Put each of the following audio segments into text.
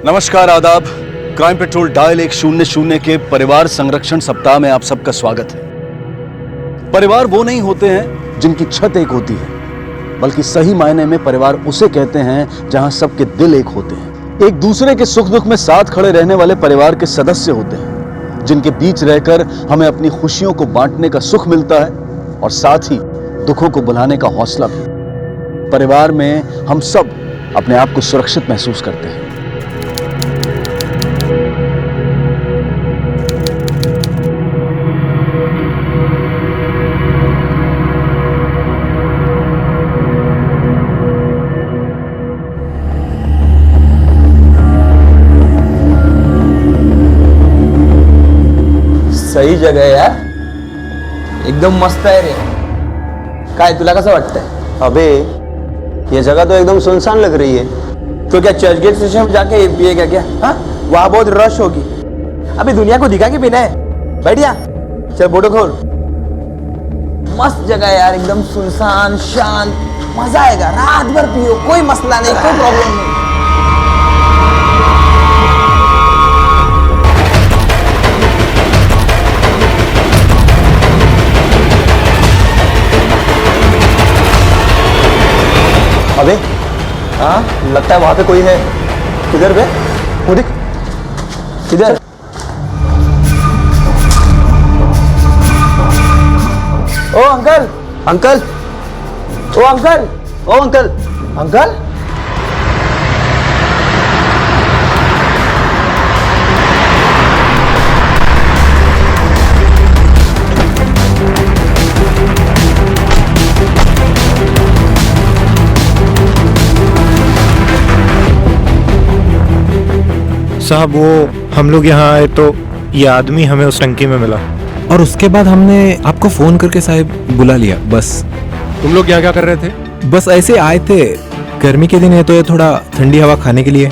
नमस्कार, आदाब। Crime petrol dial 100 के परिवार संरक्षण सप्ताह में आप सबका स्वागत है। परिवार वो नहीं होते हैं जिनकी छत एक होती है, बल्कि सही मायने में परिवार उसे कहते हैं जहां सबके दिल एक होते हैं। एक दूसरे के सुख दुख में साथ खड़े रहने वाले परिवार के सदस्य होते हैं, जिनके बीच रहकर हमें अपनी खुशियों को बांटने का सुख मिलता है और साथ ही दुखों को बुलाने का हौसला भी। परिवार में हम सब अपने आप को सुरक्षित महसूस करते हैं। सही जगह है यार, एकदम मस्त आहे रे। काय तुला कसं वाटतंय? अबे ये जगह तो एकदम सुनसान लग रही है। तो क्या चर्च गेट स्टेशन में जाके पिएगा क्या? हाँ, वहां बहुत रश होगी। अभी दुनिया को दिखा के पीना है। बैठ जा, चल फोटो खोल। मस्त जगह है यार, एकदम सुनसान शांत, मजा आएगा। रात भर पियो, कोई मसला नहीं, कोई प्रॉब्लम नहीं। अबे हाँ, लगता है वहां पे कोई है। किधर बे? वो देख, किधर? ओ अंकल, अंकल, ओ अंकल, ओ अंकल, अंकल। साहब, वो हम लोग यहाँ आए तो ये आदमी हमें उस टंकी में मिला और उसके बाद हमने आपको फोन करके साहब बुला लिया। बस तुम लोग यहाँ क्या कर रहे थे? बस ऐसे आए थे, गर्मी के दिन है तो ये थोड़ा ठंडी हवा खाने के लिए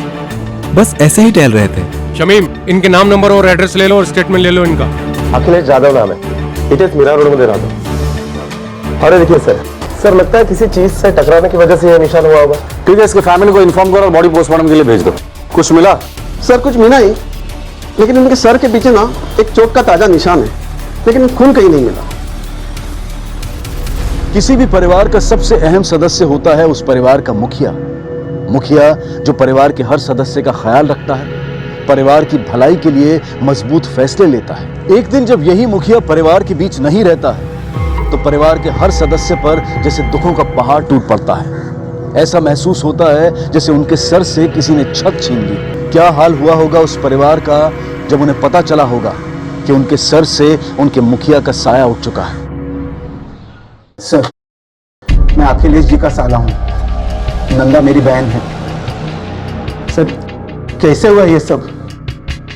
बस ऐसे ही टहल रहे थे। शमीम, इनके नाम, नंबर और एड्रेस ले लो और स्टेटमेंट ले लो इनका। अखिलेश जाधव नाम है, इटेस मीरा रोड में दे रहा था। अरे देखिए सर, लगता है किसी चीज से टकराने की वजह से यह निशान हुआ होगा। ठीक है, इसके फैमिली को इन्फॉर्म करो और बॉडी पोस्टमार्टम के लिए भेज दो। कुछ मिला? सर कुछ मिला ही, लेकिन उनके सर के पीछे ना एक चोट का ताजा निशान है, लेकिन खून कहीं नहीं मिला। किसी भी परिवार का सबसे अहम सदस्य होता है उस परिवार का मुखिया। मुखिया जो परिवार के हर सदस्य का ख्याल रखता है, परिवार की भलाई के लिए मजबूत फैसले लेता है। एक दिन जब यही मुखिया परिवार के बीच नहीं रहता है तो परिवार के हर सदस्य पर जैसे दुखों का पहाड़ टूट पड़ता है। ऐसा महसूस होता है जैसे उनके सर से किसी ने छत छीन ली। क्या हाल हुआ होगा उस परिवार का जब उन्हें पता चला होगा कि उनके सर से उनके मुखिया का साया उठ चुका है। सर, मैं अखिलेश जी का साला हूँ, नंदा मेरी बहन है। सर, कैसे हुआ ये सब?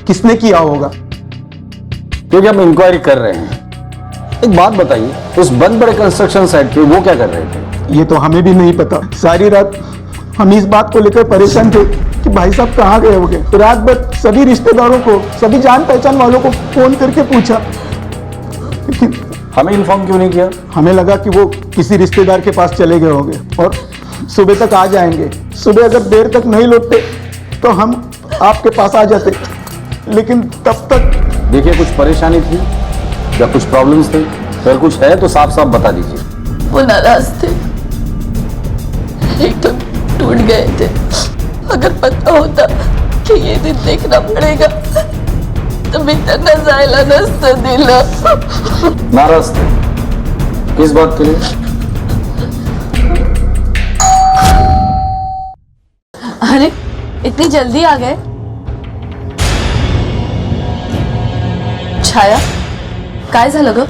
किसने किया होगा? क्योंकि हम इंक्वायरी कर रहे हैं। एक बात बताइए, उस बंद बड़े कंस्ट्रक्शन साइट पे वो क्या कर रहे थे? ये तो हमें भी नहीं पता। सारी रात हम इस बात को लेकर परेशान थे कि भाई साहब कहाँ गए होंगे। तो रात भर सभी रिश्तेदारों को, सभी जान पहचान वालों को फोन करके पूछा, लेकिन हमें इन्फॉर्म क्यों नहीं किया? हमें लगा कि वो किसी रिश्तेदार के पास चले गए होंगे और सुबह तक आ जाएंगे। सुबह अगर देर तक नहीं लौटते तो हम आपके पास आ जाते, लेकिन तब तक। देखिए, कुछ परेशानी थी या कुछ प्रॉब्लम्स थे? अगर कुछ है तो साफ साफ बता दीजिए। वो नाराज थे, एक तो टूट गए थे। अगर पता होता कि ये दिन देखना पड़ेगा तो बितना जायला नसतं दिलं। नाराज थे किस बात के लिए? अरे इतनी जल्दी आ गए? छाया, काय झालं ग?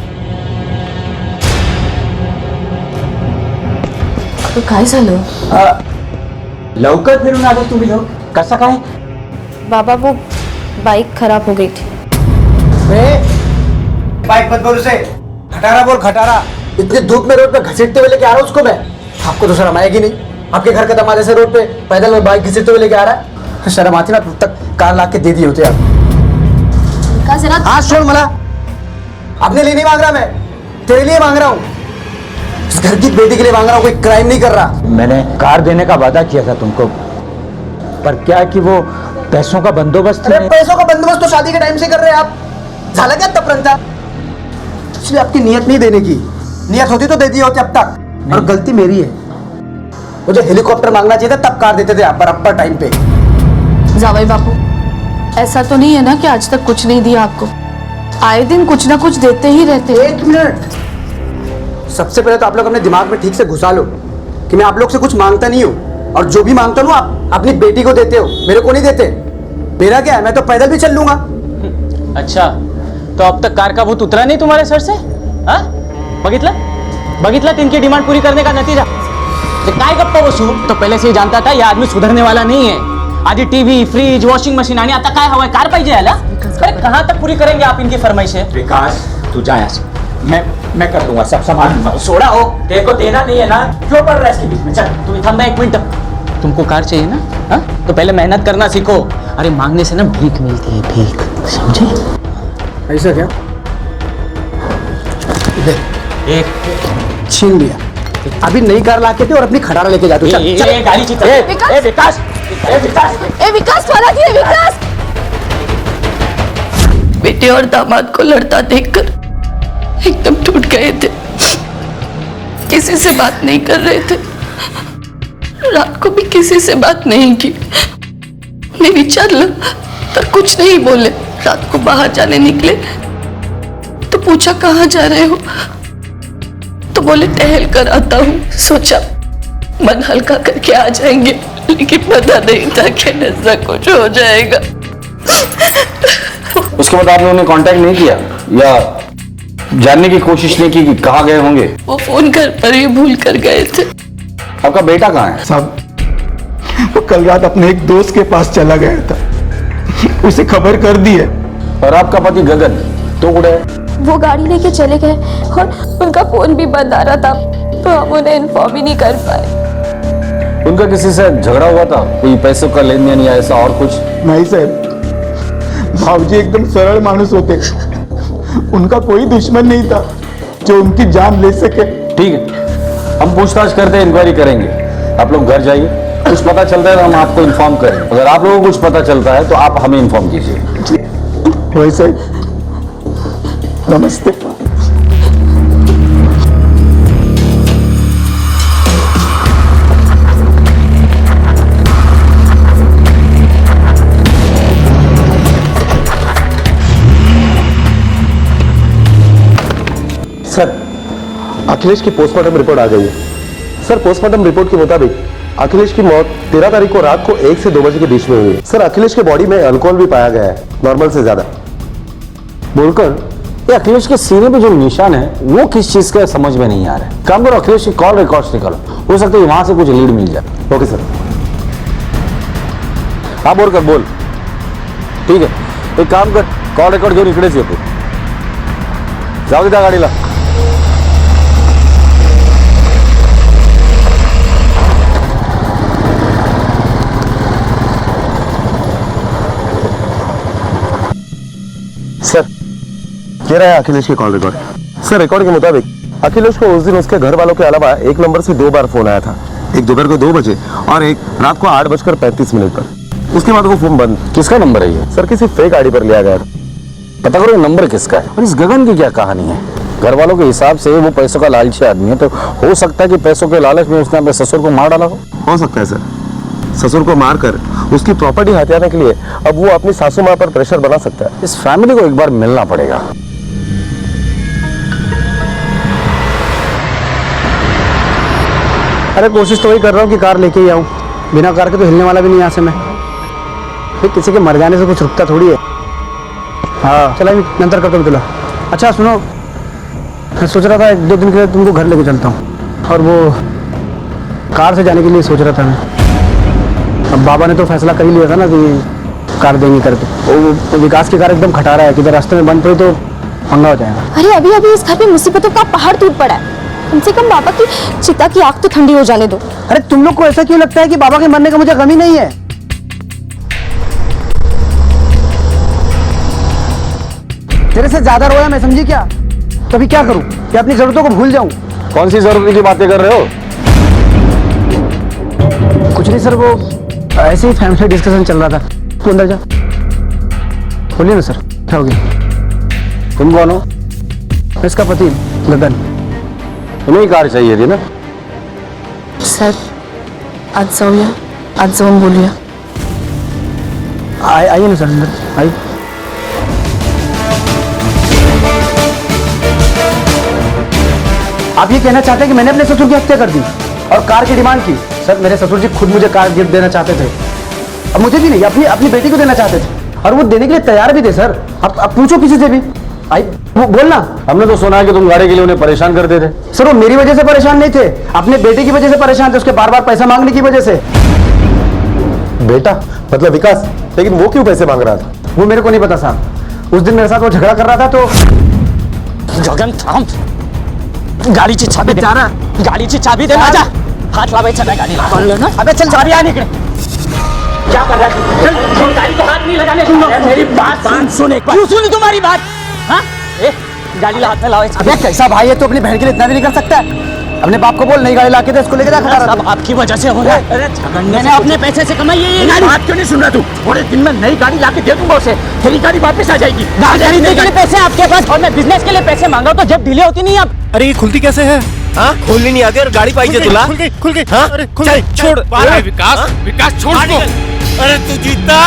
अगं काय झालं? लवकर फिरून आले तुम्ही लोग, कसा काय? बाबा, वो बाइक खराब हो गई थी। बाइक मत बोल उसे, खटारा बोल, खटारा। इतनी धूप में रोड पे घसीटते हुए लेके आ रहा हूँ उसको मैं। आपको तो शर्म आएगी नहीं? आपके घर का दमाद ऐसे रोड पे पैदल में बाइक घसीटते हुए लेके आ रहा है। शर्म आती ना, तब तक कार ला के दे दिए होते आप। आज छोड़ मला, अपने लिए नहीं मांग रहा मैं, तेरे लिए मांग रहा हूँ। इस घर की बेटी के लिए मांग रहा हूँ, कोई क्राइम नहीं कर रहा। मैंने कार देने का वादा किया था तुमको, पर क्या कि वो पैसों का बंदोबस्त? अरे पैसों का बंदोबस्त तो शादी के टाइम से कर रहे हैं आप। झाला क्या तपरंता? इसलिए आपकी नियत नहीं देने की, नियत होती तो दे दी होती अब तक। और गलती मेरी है, मुझे हेलीकॉप्टर मांगना चाहिए था, तब कार देते थे आप बराबर टाइम पे। जावई बापू, ऐसा तो नहीं है ना कि आज तक कुछ नहीं दिया आपको? आए दिन कुछ ना कुछ देते ही रहते हैं। 1 मिनट, सबसे पहले तो आप लोग अपने दिमाग में ठीक से घुसा लो कि मैं आप लोग से कुछ मांगता नहीं हूँ, और जो भी मांगता हूँ आप अपनी बेटी को देते हो, मेरे को नहीं देते। मेरा क्या है, मैं तो पैदल भी चल लूंगा। अच्छा, तो अब तक कार का भूत उतरा नहीं तुम्हारे सर से? हाँ, बघितला तिनकी डिमांड पूरी करने का नतीजा। काय गप्पा बसू, तो पहले से ही जानता था ये आदमी सुधरने वाला नहीं है। आधी टीवी, फ्रिज, वॉशिंग मशीन आणि आता काय हवाय, कार पाहिजे याला? अरे कहाँ तक पूरी करेंगे आप इनकी फरमाइशें? विकास, तू जा यहाँ से, मैं कर दूंगा, सब सामान दूंगा। सोडा हो, तेरे को देना नहीं है ना, क्यों पड़ रहा है इसके बीच में? चल तुम्हें थांबा 1 मिनट। तुमको कार चाहिए ना? हाँ, तो पहले मेहनत करना सीखो। अरे मांगने से ना भीख मिलती है, भीख, समझे? ऐसा क्या? एक छीन लिया, अभी नई कार ला के दे और अपनी खटारा लेके जा तू। चल चल। गाड़ी चीज विकास वाला दिए, विकास। बेटे और दामाद को लड़ता देखकर एकदम टूट गए थे, किसी से बात नहीं कर रहे थे। रात को भी किसी से बात नहीं की। मैं विचार पर कुछ नहीं बोले। रात को बाहर जाने निकले तो पूछा कहाँ जा रहे हो, तो बोले टहल कर आता हूँ। सोचा मन हल्का करके आ जाएंगे, लेकिन पता नहीं था कि ऐसा कुछ हो जाएगा। उसके बाद आपने उन्हें कांटेक्ट नहीं किया या जानने की कोशिश नहीं की कि कहाँ गए होंगे? वो फोन घर पर ही भूल कर गए थे। आपका बेटा कहाँ है? साहब, वो कल रात अपने एक दोस्त के पास चला गया था, उसे खबर कर दी है। और आपका पति गगन तो उड़े? वो गाड़ी लेके चले गए और उनका फोन भी बंद आ रहा था, तो हम उन्हें इन्फॉर्म ही नहीं कर पाए। उनका किसी से झगड़ा हुआ था? कोई पैसों का लेन देन या ऐसा और कुछ? नहीं साहब, भावजी एकदम सरल मानुस होते, उनका कोई दुश्मन नहीं था जो उनकी जान ले सके। ठीक है, हम पूछताछ करते हैं, इंक्वायरी करेंगे। आप लोग घर जाइए, कुछ पता चलता है तो हम आपको इन्फॉर्म करें। अगर आप लोगों को कुछ पता चलता है तो आप हमें इन्फॉर्म कीजिए। वैसे नमस्ते। सर, अखिलेश की पोस्टमार्टम रिपोर्ट आ गई है। सर, पोस्टमार्टम रिपोर्ट के मुताबिक अखिलेश की मौत 13 तारीख को रात को 1 से 2 बजे के बीच में हुई है। सर, अखिलेश के बॉडी में अल्कोहल भी पाया गया है, नॉर्मल से ज्यादा। बोलकर ये अखिलेश के सीने पे जो निशान है वो किस चीज का समझ में नहीं आ रहा है। काम करो, अखिलेश की कॉल रिकॉर्ड्स निकालो, हो सकता है वहां से कुछ लीड मिल जाए। Okay sir. हाँ बोलकर बोल। ठीक है, एक काम कर, कॉल रेकॉर्ड घेऊन इकडेच येतो। जाऊ दे त्या गाडीला। सर, ये रहा है अखिलेश के कॉल रिकॉर्ड। सर, रिकॉर्ड के मुताबिक अखिलेश को उस दिन उसके घर वालों के अलावा एक नंबर से 2 बार फोन आया था, एक दोपहर को 2 बजे और एक रात को 8:35 पर। उसके बाद वो फोन बंद। किसका नंबर है ये? सर, किसी फेक आईडी पर लिया गया था। पता करो नंबर किसका है और इस गगन की क्या कहानी है। घर वालों के हिसाब से वो पैसों का लालची आदमी है, तो हो सकता है कि पैसों के लालच में उसने अपने ससुर को मार डाला हो सकता है सर। ससुर को मारकर उसकी प्रॉपर्टी हथियाने के लिए अब वो अपनी सासू माँ पर प्रेशर बना सकता है। इस फैमिली को एक बार मिलना पड़ेगा। अरे कोशिश तो वही कर रहा हूँ कि कार लेके ही आऊँ, बिना कार के तो हिलने वाला भी नहीं यहाँ से मैं। फिर किसी के मर जाने से कुछ रुकता थोड़ी है। हाँ चला, नंतर करता हूँ तुला। अच्छा सुनो, मैं सोच रहा था 1-2 दिन के लिए तुमको घर लेके चलता हूँ, और वो कार से जाने के लिए सोच रहा था मैं। अब बाबा ने तो फैसला कर ही लिया था ना कि कार देंगे करके। वो विकास की कार एकदम खटा रहा है, किधर रास्ते में बंद पड़ी तो पंगा हो जाएगा। अरे अभी अभी इस घर पे मुसीबतों का पहाड़ टूट पड़ा है, कम से कम बाबा की चिता की आग तो ठंडी हो जाने दो। अरे तुम लोग को ऐसा क्यों लगता है कि बाबा के मरने का मुझे गम ही नहीं है? तेरे से ज्यादा रोया मैं, समझी क्या? तो अभी क्या करूं कि अपनी जरूरतों को भूल जाऊं? कौन सी जरूरत की बातें कर रहे हो? कुछ नहीं सर, वो ऐसे ही फैमिली डिस्कशन चल रहा था। तू अंदर जा। बोलिए ना सर, क्या हो गया? तुम कौन हो? मैं इसका पति गगन। तुम्हें ही कार चाहिए थी ना? सर आज जाऊया, आज जाऊन बोलूया. आइए ना सर, अंदर आइए। आप ये कहना चाहते हैं कि मैंने अपने ससुर की हत्या कर दी और कार की डिमांड की? सर मेरे ससुर जी खुद मुझे कार गिफ्ट देना चाहते थे, अब मुझे भी नहीं, अपनी बेटी को देना चाहते थे और वो देने के लिए तैयार भी थे सर। अब पूछो किसी से भी। आई बोलना। हमने तो सुना है कि तुम गाड़ी के लिए उन्हें परेशान करते थे। सर वो मेरी वजह से परेशान नहीं थे, अपने बेटे की वजह से परेशान थे, उसके बार बार पैसा मांगने की वजह से। बेटा मतलब विकास, लेकिन वो क्यों पैसे मांग रहा था? वो मेरे को नहीं पता साहब, उस दिन मेरे साथ वो झगड़ा कर रहा था तो। गगन थांब, गाडीची चाबी दे. गाडीची चाबी दे माझ्या. हात लावायचा नाही गाडीला. कळलं ना? अबे चल चाबी आण इकडे. क्या कर रहा है? चल गाड़ी को हाथ नहीं लगाने दूंगा. मेरी बात सुन एक बार. क्यों सुनी तुम्हारी बात? हाँ? ए गाड़ी हाथ में लावायचा. अबे कैसा भाई है, तो अपनी बहन के लिए इतना भी नहीं कर सकता है? अपने बाप को बोल नई गाड़ी लाके दे, इसको लेके जा खड़ा। सब आपकी वजह से हो रहा है. अरे मैंने अपने पैसे से कमाई है ये गाड़ी. बात क्यों नहीं सुन रहा तू? थोड़े दिन में नई गाड़ी लाके दे दूंगा उसे, तेरी गाड़ी वापस आ जाएगी. गाड़ी के लिए पैसे आपके पास और मैं बिजनेस के लिए पैसे मांगा तो जब डिले होती नहीं आप. अरे ये खुलती कैसे है? हाँ खोलनी नहीं आती और गाड़ी पाई तुला? खुल गई। हाँ चल छोड़। विकास, विकास छोड़ दो. अरे तू जीता।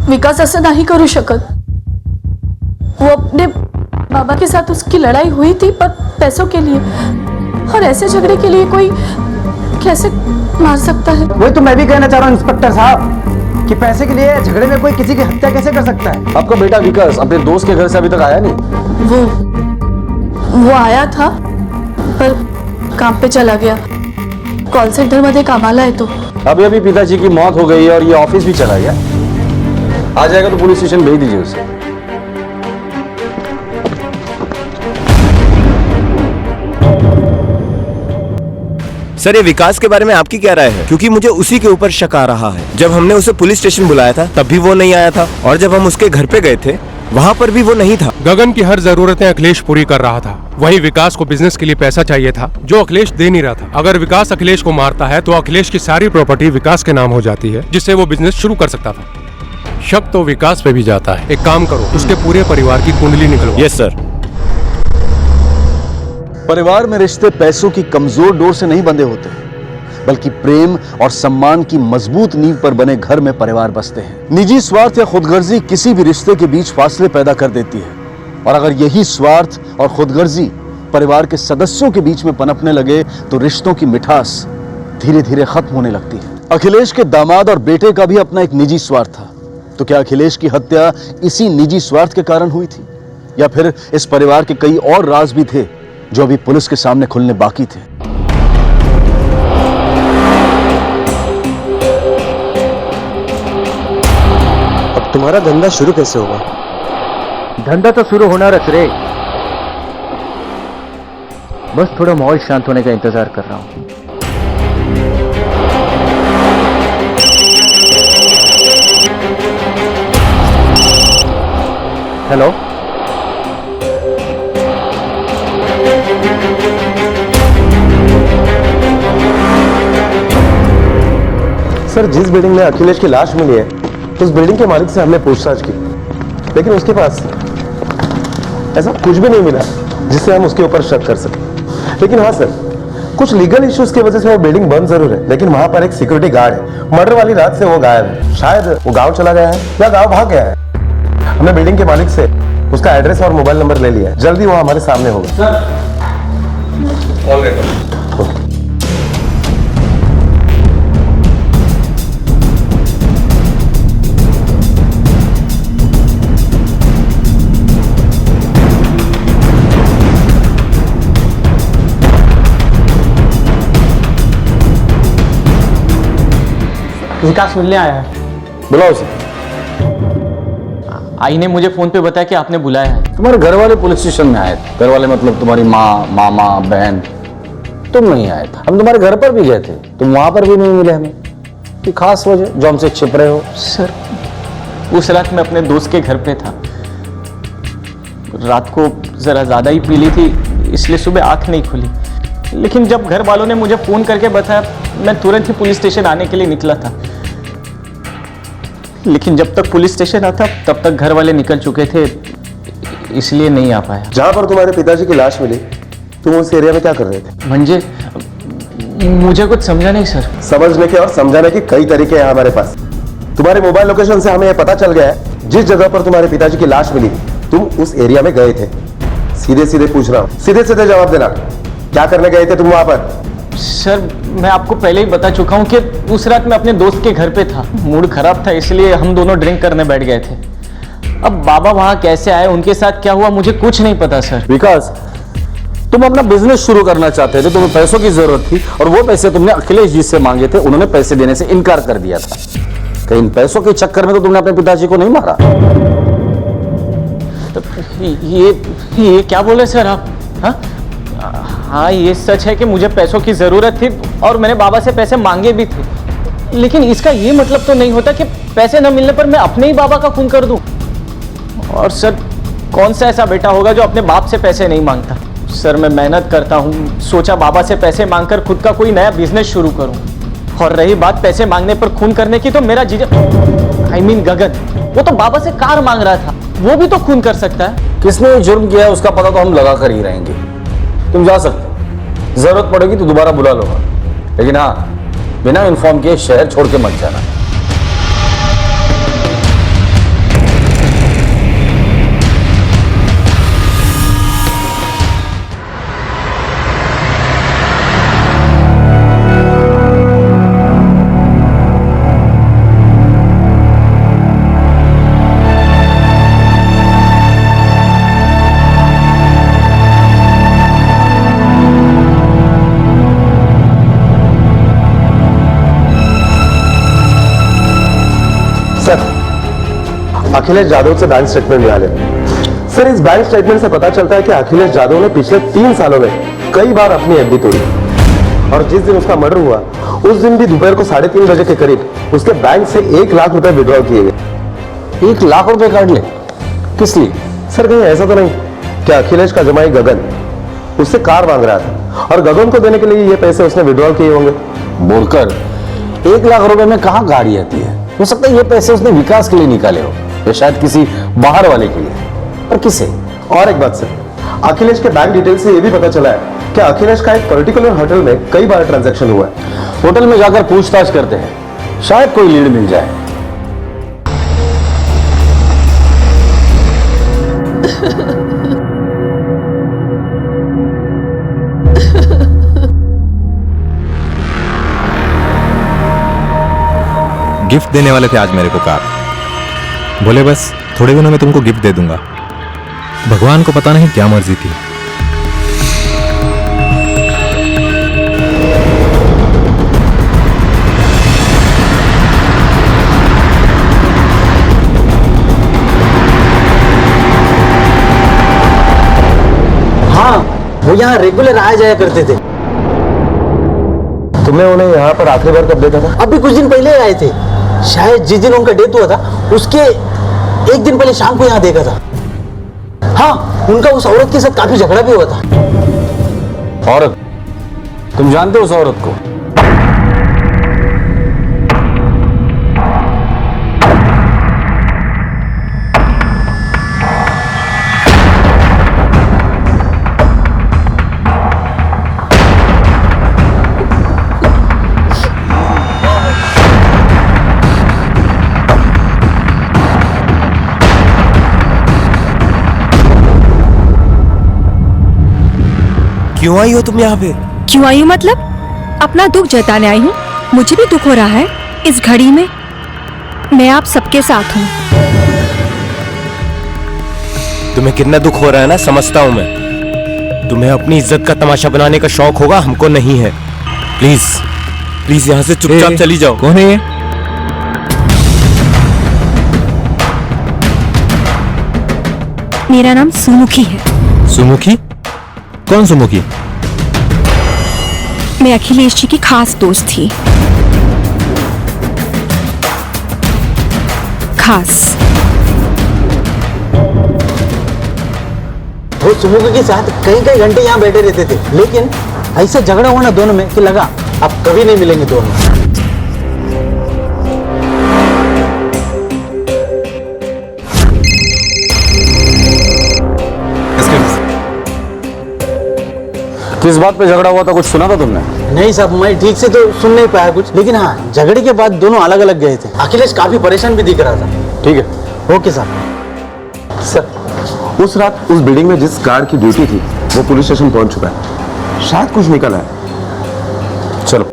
विकास असं नाही करू शकत. वो अपने बाबा के साथ उसकी लड़ाई हुई थी पर पैसों के लिए, और ऐसे झगड़े के लिए कोई कैसे मार सकता है? वही तो मैं भी कहना चाह रहा हूँ इंस्पेक्टर साहब, कि पैसे के लिए झगड़े में कोई किसी की हत्या कैसे कर सकता है? आपका बेटा विकास अपने दोस्त के घर से अभी तक आया नहीं? वो आया था पर काम पे चला गया. कॉल सेंटर मध्ये कामाला आहे तो. अभी पिताजी की मौत हो गई है और ये ऑफिस भी चला गया. आ जाएगा तो पुलिस स्टेशन भेज दीजिए उसे. सर ये विकास के बारे में आपकी क्या राय है? क्योंकि मुझे उसी के ऊपर शक आ रहा है. जब हमने उसे पुलिस स्टेशन बुलाया था तब भी वो नहीं आया था, और जब हम उसके घर पे गए थे वहाँ पर भी वो नहीं था. गगन की हर जरूरतें अखिलेश पूरी कर रहा था. वही विकास को बिजनेस के लिए पैसा चाहिए था जो अखिलेश दे नहीं रहा था. अगर विकास अखिलेश को मारता है तो अखिलेश की सारी प्रॉपर्टी विकास के नाम हो जाती है, जिससे वो बिजनेस शुरू कर सकता था. शक तो विकास पे भी जाता है. एक काम करो, उसके पूरे परिवार की कुंडली निकलो. Yes sir. परिवार में रिश्ते पैसों की कमजोर डोर से नहीं बंधे होते, बल्कि प्रेम और सम्मान की मजबूत नींव पर बने घर में परिवार बसते हैं. निजी स्वार्थ या खुदगर्जी किसी भी रिश्ते के बीच फासले पैदा कर देती है, और अगर यही स्वार्थ और खुदगर्जी परिवार के सदस्यों के बीच में पनपने लगे तो रिश्तों की मिठास धीरे धीरे खत्म होने लगती है. अखिलेश के दामाद और बेटे का भी अपना एक निजी स्वार्थ था. तो क्या अखिलेश की हत्या इसी निजी स्वार्थ के कारण हुई थी, या फिर इस परिवार के कई और राज भी थे जो अभी पुलिस के सामने खुलने बाकी थे? अब तुम्हारा धंधा शुरू कैसे होगा? धंधा तो शुरू होनारच रे, बस थोड़ा माहौल शांत होने का इंतजार कर रहा हूं. हेलो, सर जिस बिल्डिंग में अखिलेश की लाश मिली है उस बिल्डिंग के मालिक से हमने पूछताछ की, लेकिन उसके पास ऐसा कुछ भी नहीं मिला जिससे हम उसके ऊपर शक कर सकें. लेकिन हाँ सर, कुछ लीगल इश्यूज की वजह से वो बिल्डिंग बंद जरूर है, लेकिन वहां पर एक सिक्योरिटी गार्ड है. मर्डर वाली रात से वो गायब है. शायद वो गांव चला गया है या गांव भाग गया है. हमने बिल्डिंग के मालिक से उसका एड्रेस और मोबाइल नंबर ले लिया है. जल्दी वो हमारे सामने होगा. विकास मिलने आया है. बुलाओ उसे. आई ने मुझे फोन पे बताया कि आपने बुलाया है. तुम्हारे घर वाले पुलिस स्टेशन में आए थे. घर वाले मतलब तुम्हारी माँ, मामा, बहन. तुम नहीं आए थे. हम तुम्हारे घर पर भी गए थे, तुम वहां पर भी नहीं मिले हमें. कोई खास वजह जो हमसे छिप रहे हो? सर उस रात मैं अपने दोस्त के घर पे था. रात को जरा ज्यादा ही पी ली थी, इसलिए सुबह आंख नहीं खुली. लेकिन जब घर वालों ने मुझे फोन करके बताया, मैं तुरंत ही पुलिस स्टेशन आने के लिए निकला था। लेकिन जब तक पुलिस स्टेशन आता तब तक घर वाले निकल चुके थे, इसलिए नहीं आ पाया। जहां पर तुम्हारे पिताजी की लाश मिली, तुम उस एरिया में क्या कर रहे थे? मंजे, मुझे कुछ समझा नहीं सर। समझने के और समझाने के कई तरीके हैं हमारे पास। तुम्हारे मोबाइल लोकेशन से हमें यह पता चल गया है जिस जगह पर तुम्हारे पिताजी की लाश मिली तुम उस एरिया में गए थे। सीधे सीधे पूछ रहा हूं, सीधे सीधे जवाब देना, क्या करने गए थे तुम वहां पर? सर मैं आपको पहले ही बता चुका हूं कि उस रात मैं अपने दोस्त के घर पे था। मूड खराब था, इसलिए हम दोनों ड्रिंक करने बैठ गए थे। अब बाबा वहां कैसे आए, उनके साथ क्या हुआ, मुझे कुछ नहीं पता सर। विकास, तुम अपना बिजनेस शुरू करना चाहते थे, तुम्हें पैसों की जरूरत थी और वो पैसे तुमने अखिलेश जी से मांगे थे, उन्होंने पैसे देने से इनकार कर दिया था। कहीं इन पैसों के चक्कर में तो तुमने अपने पिताजी को नहीं मारा? तो ये क्या बोले सर आप? हाँ ये सच है कि मुझे पैसों की जरूरत थी और मैंने बाबा से पैसे मांगे भी थे, लेकिन इसका ये मतलब तो नहीं होता कि पैसे न मिलने पर मैं अपने ही बाबा का खून कर दूं। और सर कौन सा ऐसा बेटा होगा जो अपने बाप से पैसे नहीं मांगता। सर मैं मेहनत करता हूँ, सोचा बाबा से पैसे मांगकर खुद का कोई नया बिजनेस शुरू करूँ। और रही बात पैसे मांगने पर खून करने की, तो मेरा जीजा गगन, वो तो बाबा से कार मांग रहा था, वो भी तो खून कर सकता है। किसने जुर्म किया है उसका पता तो हम लगा कर ही रहेंगे। तुम जा सकते, जरूरत पड़ेगी तो दोबारा बुला लूंगा, लेकिन हाँ बिना इन्फॉर्म किए शहर छोड़ के मत जाना। अखिलेश यादव से बैंक स्टेटमेंट निकाले। सर इस बैंक स्टेटमेंट से पता चलता है कि अखिलेश यादव ने पिछले 3 सालों में कई बार अपनी एफडी तोड़ी और जिस दिन उसका मर्डर हुआ उस दिन भी दोपहर को 3:30 बजे के करीब उसके बैंक से 1 लाख रुपए विड्रॉल किए गए। 1 लाख रुपए काट ले? किस लिए? सर कहीं ऐसा तो नहीं कि अखिलेश का जमाई गगन उससे कार मांग रहा था और गगन को देने के लिए ये पैसे उसने विड्रॉल किए होंगे? बोलकर 1 लाख रुपए में कहां गाड़ी आती है? हो सकता है ये पैसे उसने विकास के लिए निकाले हो या शायद किसी बाहर वाले के लिए। पर किसे? और एक बात सर, अखिलेश के बैंक डिटेल से यह भी पता चला है कि अखिलेश का एक पर्टिकुलर होटल में कई बार ट्रांजैक्शन हुआ है। होटल में जाकर पूछताछ करते हैं, शायद कोई लीड मिल जाए। गिफ्ट देने वाले थे आज मेरे को कार, बोले बस थोड़े दिनों में तुमको गिफ्ट दे दूंगा। भगवान को पता नहीं क्या मर्जी थी। हाँ वो यहाँ रेगुलर आया जाया करते थे। तुमने उन्हें यहाँ पर आखिरी बार कब देखा था? अभी कुछ दिन पहले आए थे, शायद जिस दिन उनका डेथ हुआ था उसके 1 दिन पहले शाम को यहाँ देखा था। हाँ उनका उस औरत के साथ काफी झगड़ा भी हुआ था। औरत? तुम जानते हो उस औरत को? क्यों आई हो तुम यहाँ पे? क्यों आई हूँ मतलब? अपना दुख जताने आई हूँ। मुझे भी दुख हो रहा है इस घड़ी में। मैं आप सबके साथ हूँ। तुम्हें कितना दुख हो रहा है ना, समझता हूँ मैं। तुम्हें अपनी इज्जत का तमाशा बनाने का शौक होगा, हमको नहीं है। प्लीज प्लीज यहाँ से चुपचाप चली जाओ। कौन है ये? मेरा नाम सुमुखी है। सुमुखी? कौन सुमुखी? मैं अखिलेश जी की खास दोस्त थी। खास। वो सुमुखी के साथ कई कई घंटे यहाँ बैठे रहते थे, लेकिन ऐसे झगड़ा हुआ ना दोनों में कि लगा अब कभी नहीं मिलेंगे दोनों। किस बात पे झगड़ा हुआ था, कुछ सुना था तुमने? नहीं साहब, मैं ठीक से तो सुन नहीं पाया कुछ, लेकिन हाँ झगड़े के बाद दोनों अलग अलग गए थे। अखिलेश काफी परेशान भी दिख रहा था। ठीक है, ओके साहब। सर उस रात उस बिल्डिंग में जिस गार्ड की ड्यूटी थी वो पुलिस स्टेशन पहुंच चुका है, शायद कुछ निकल आया। चलो।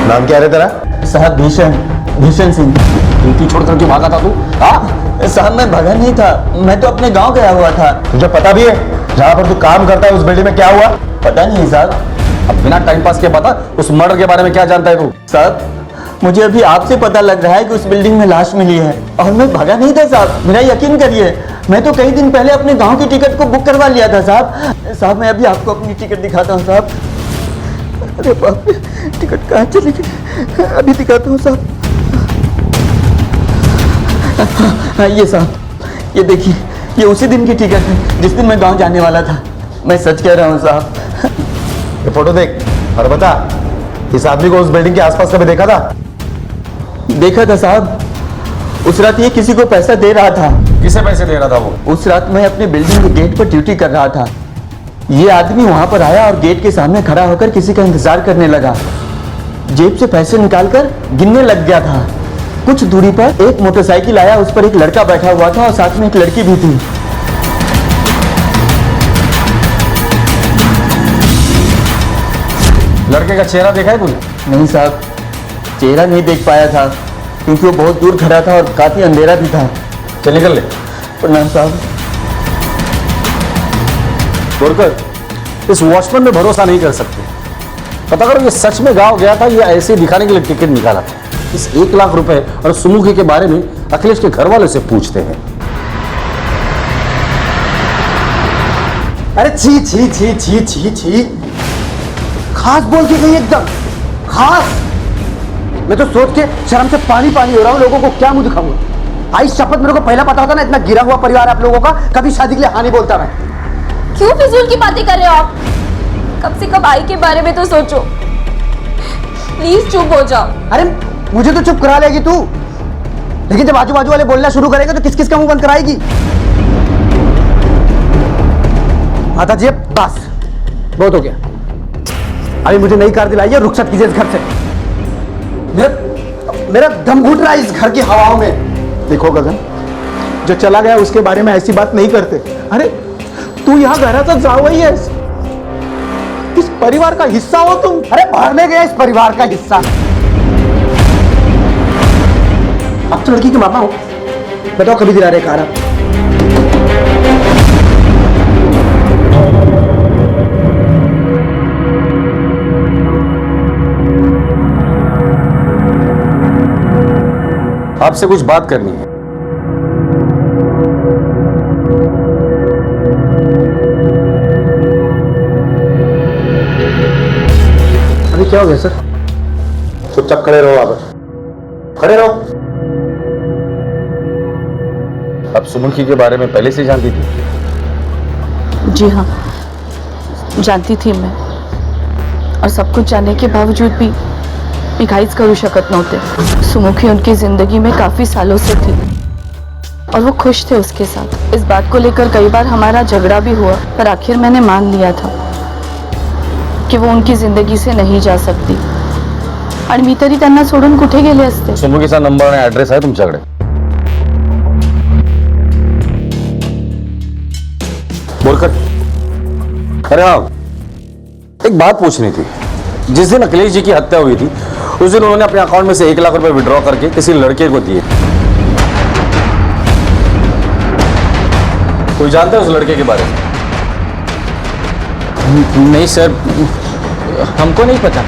नाम क्या है तेरा? साहब भीषण सिंह। ड्यूटी छोड़ करके भागा था तू? हाँ साहब मैं भगा नहीं था, मैं तो अपने गांव गया हुआ था। तुझे पता भी है जहां पर तू काम करता है उस बिल्डिंग में क्या हुआ? पता नहीं साहब। अब बिना टाइम पास के बता, उस मर्डर के बारे में क्या जानता है तू? साहब मुझे अभी आपसे पता लग रहा है कि उस बिल्डिंग में लाश मिली है, और मैं भगा नहीं था साहब, मेरा यकीन करिए। मैं तो कई दिन पहले अपने गांव की टिकट को बुक करवा लिया था साहब। साहब मैं अभी आपको अपनी टिकट दिखाता हूँ साहब। अरे बाप रे, टिकट कहाँ चली गई? अभी दिखाता हूँ साहब। हाँ ये साहब, ये देखिए, ये उसी दिन की टिकट है जिस दिन मैं गांव जाने वाला था। मैं सच कह रहा हूँ साहब। ये फोटो देख और बता, इस आदमी को उस बिल्डिंग के आसपास कभी देखा था? देखा था साहब, उस रात ये किसी को पैसा दे रहा था। किसे पैसे दे रहा था वो? उस रात मैं अपने बिल्डिंग के गेट पर ड्यूटी कर रहा था। ये आदमी वहां पर आया और गेट के सामने खड़ा होकर किसी का इंतजार करने लगा। जेब से पैसे निकालकर गिनने लग गया था। कुछ दूरी पर एक मोटरसाइकिल आया, उस पर एक लड़का बैठा हुआ था और साथ में एक लड़की भी थी। लड़के का चेहरा देखा है तूने? नहीं साहब, चेहरा नहीं देख पाया था क्योंकि वो बहुत दूर खड़ा था और काफी अंधेरा भी था। चल निकल ले। प्रणाम साहब। बोरकर, इस वॉचमैन में भरोसा नहीं कर सकते। पता करो ये सच में गांव गया था या ऐसे दिखाने के लिए टिकट निकाला था। इस 1 लाख रुपए और सुमुखी के बारे में अखिलेश के घर वाले से पूछते हैं। अरे छी छी छी छी छी छी, खास बोल के गई एकदम खास। मैं तो सोच के शर्म से पानी पानी हो रहा हूँ। लोगों को क्या मुंह दिखाऊंगा? आई शपथ, मेरे को पहला पता होता ना, इतना गिरा हुआ परिवार आप लोगों का, कभी शादी के लिए हाँ नहीं बोलता मैं। क्यों फिजूल की बातें कर रहे हो आप? कब से कब आई के बारे में तो सोचो। प्लीज चुप हो जाओ। अरे मुझे तो चुप करा लेगी तू, लेकिन जब आजू बाजू वाले बोलना शुरू करेंगे तो किस किस का मुंह बंद कराएगी? माता जी बस बहुत हो गया। अभी मुझे नई कार दिलाई है, रुखसत कीजिए इस घर से। मेरा दम घुट रहा है इस घर की हवाओं में। देखो गगन, जो चला गया उसके बारे में ऐसी बात नहीं करते। अरे तू यहाँ घराचा जावई है, इस परिवार का हिस्सा हो तुम। अरे मारने गया इस परिवार का हिस्सा। अब तो लड़की के मामा हो, बताओ कभी दिला रहे कार आप? आपसे कुछ बात करनी है। अभी क्या हो गया सर? चुपचाप खड़े रहो, आप खड़े रहो। अब सुमुखी के बारे में पहले से जानती थी? जी हाँ, जानती थी मैं, और सब कुछ जानने के बावजूद भी काहीच करू शकत नव्हते। सुमुखी उनकी जिंदगी में काफी सालों से थी और वो खुश थे उसके साथ। इस बात को लेकर कई बार हमारा झगड़ा भी हुआ, पर आखिर मैंने मान लिया था कि वो उनकी जिंदगी से नहीं जा सकती, आणि मी तरी त्यांना सोडून कुठे गेले असते? सुमुखीचा नंबर आणि ऍड्रेस आहे तुमच्याकडे? बोरकर, अरे हाँ, एक बात पूछनी थी। जिस दिन अखिलेश जी की हत्या हुई थी उस दिन उन्होंने अपने अकाउंट में से 1 लाख रुपए विड्रॉ करके किसी लड़के को दिए। कोई जानता है उस लड़के के बारे में? नहीं सर, हमको नहीं पता।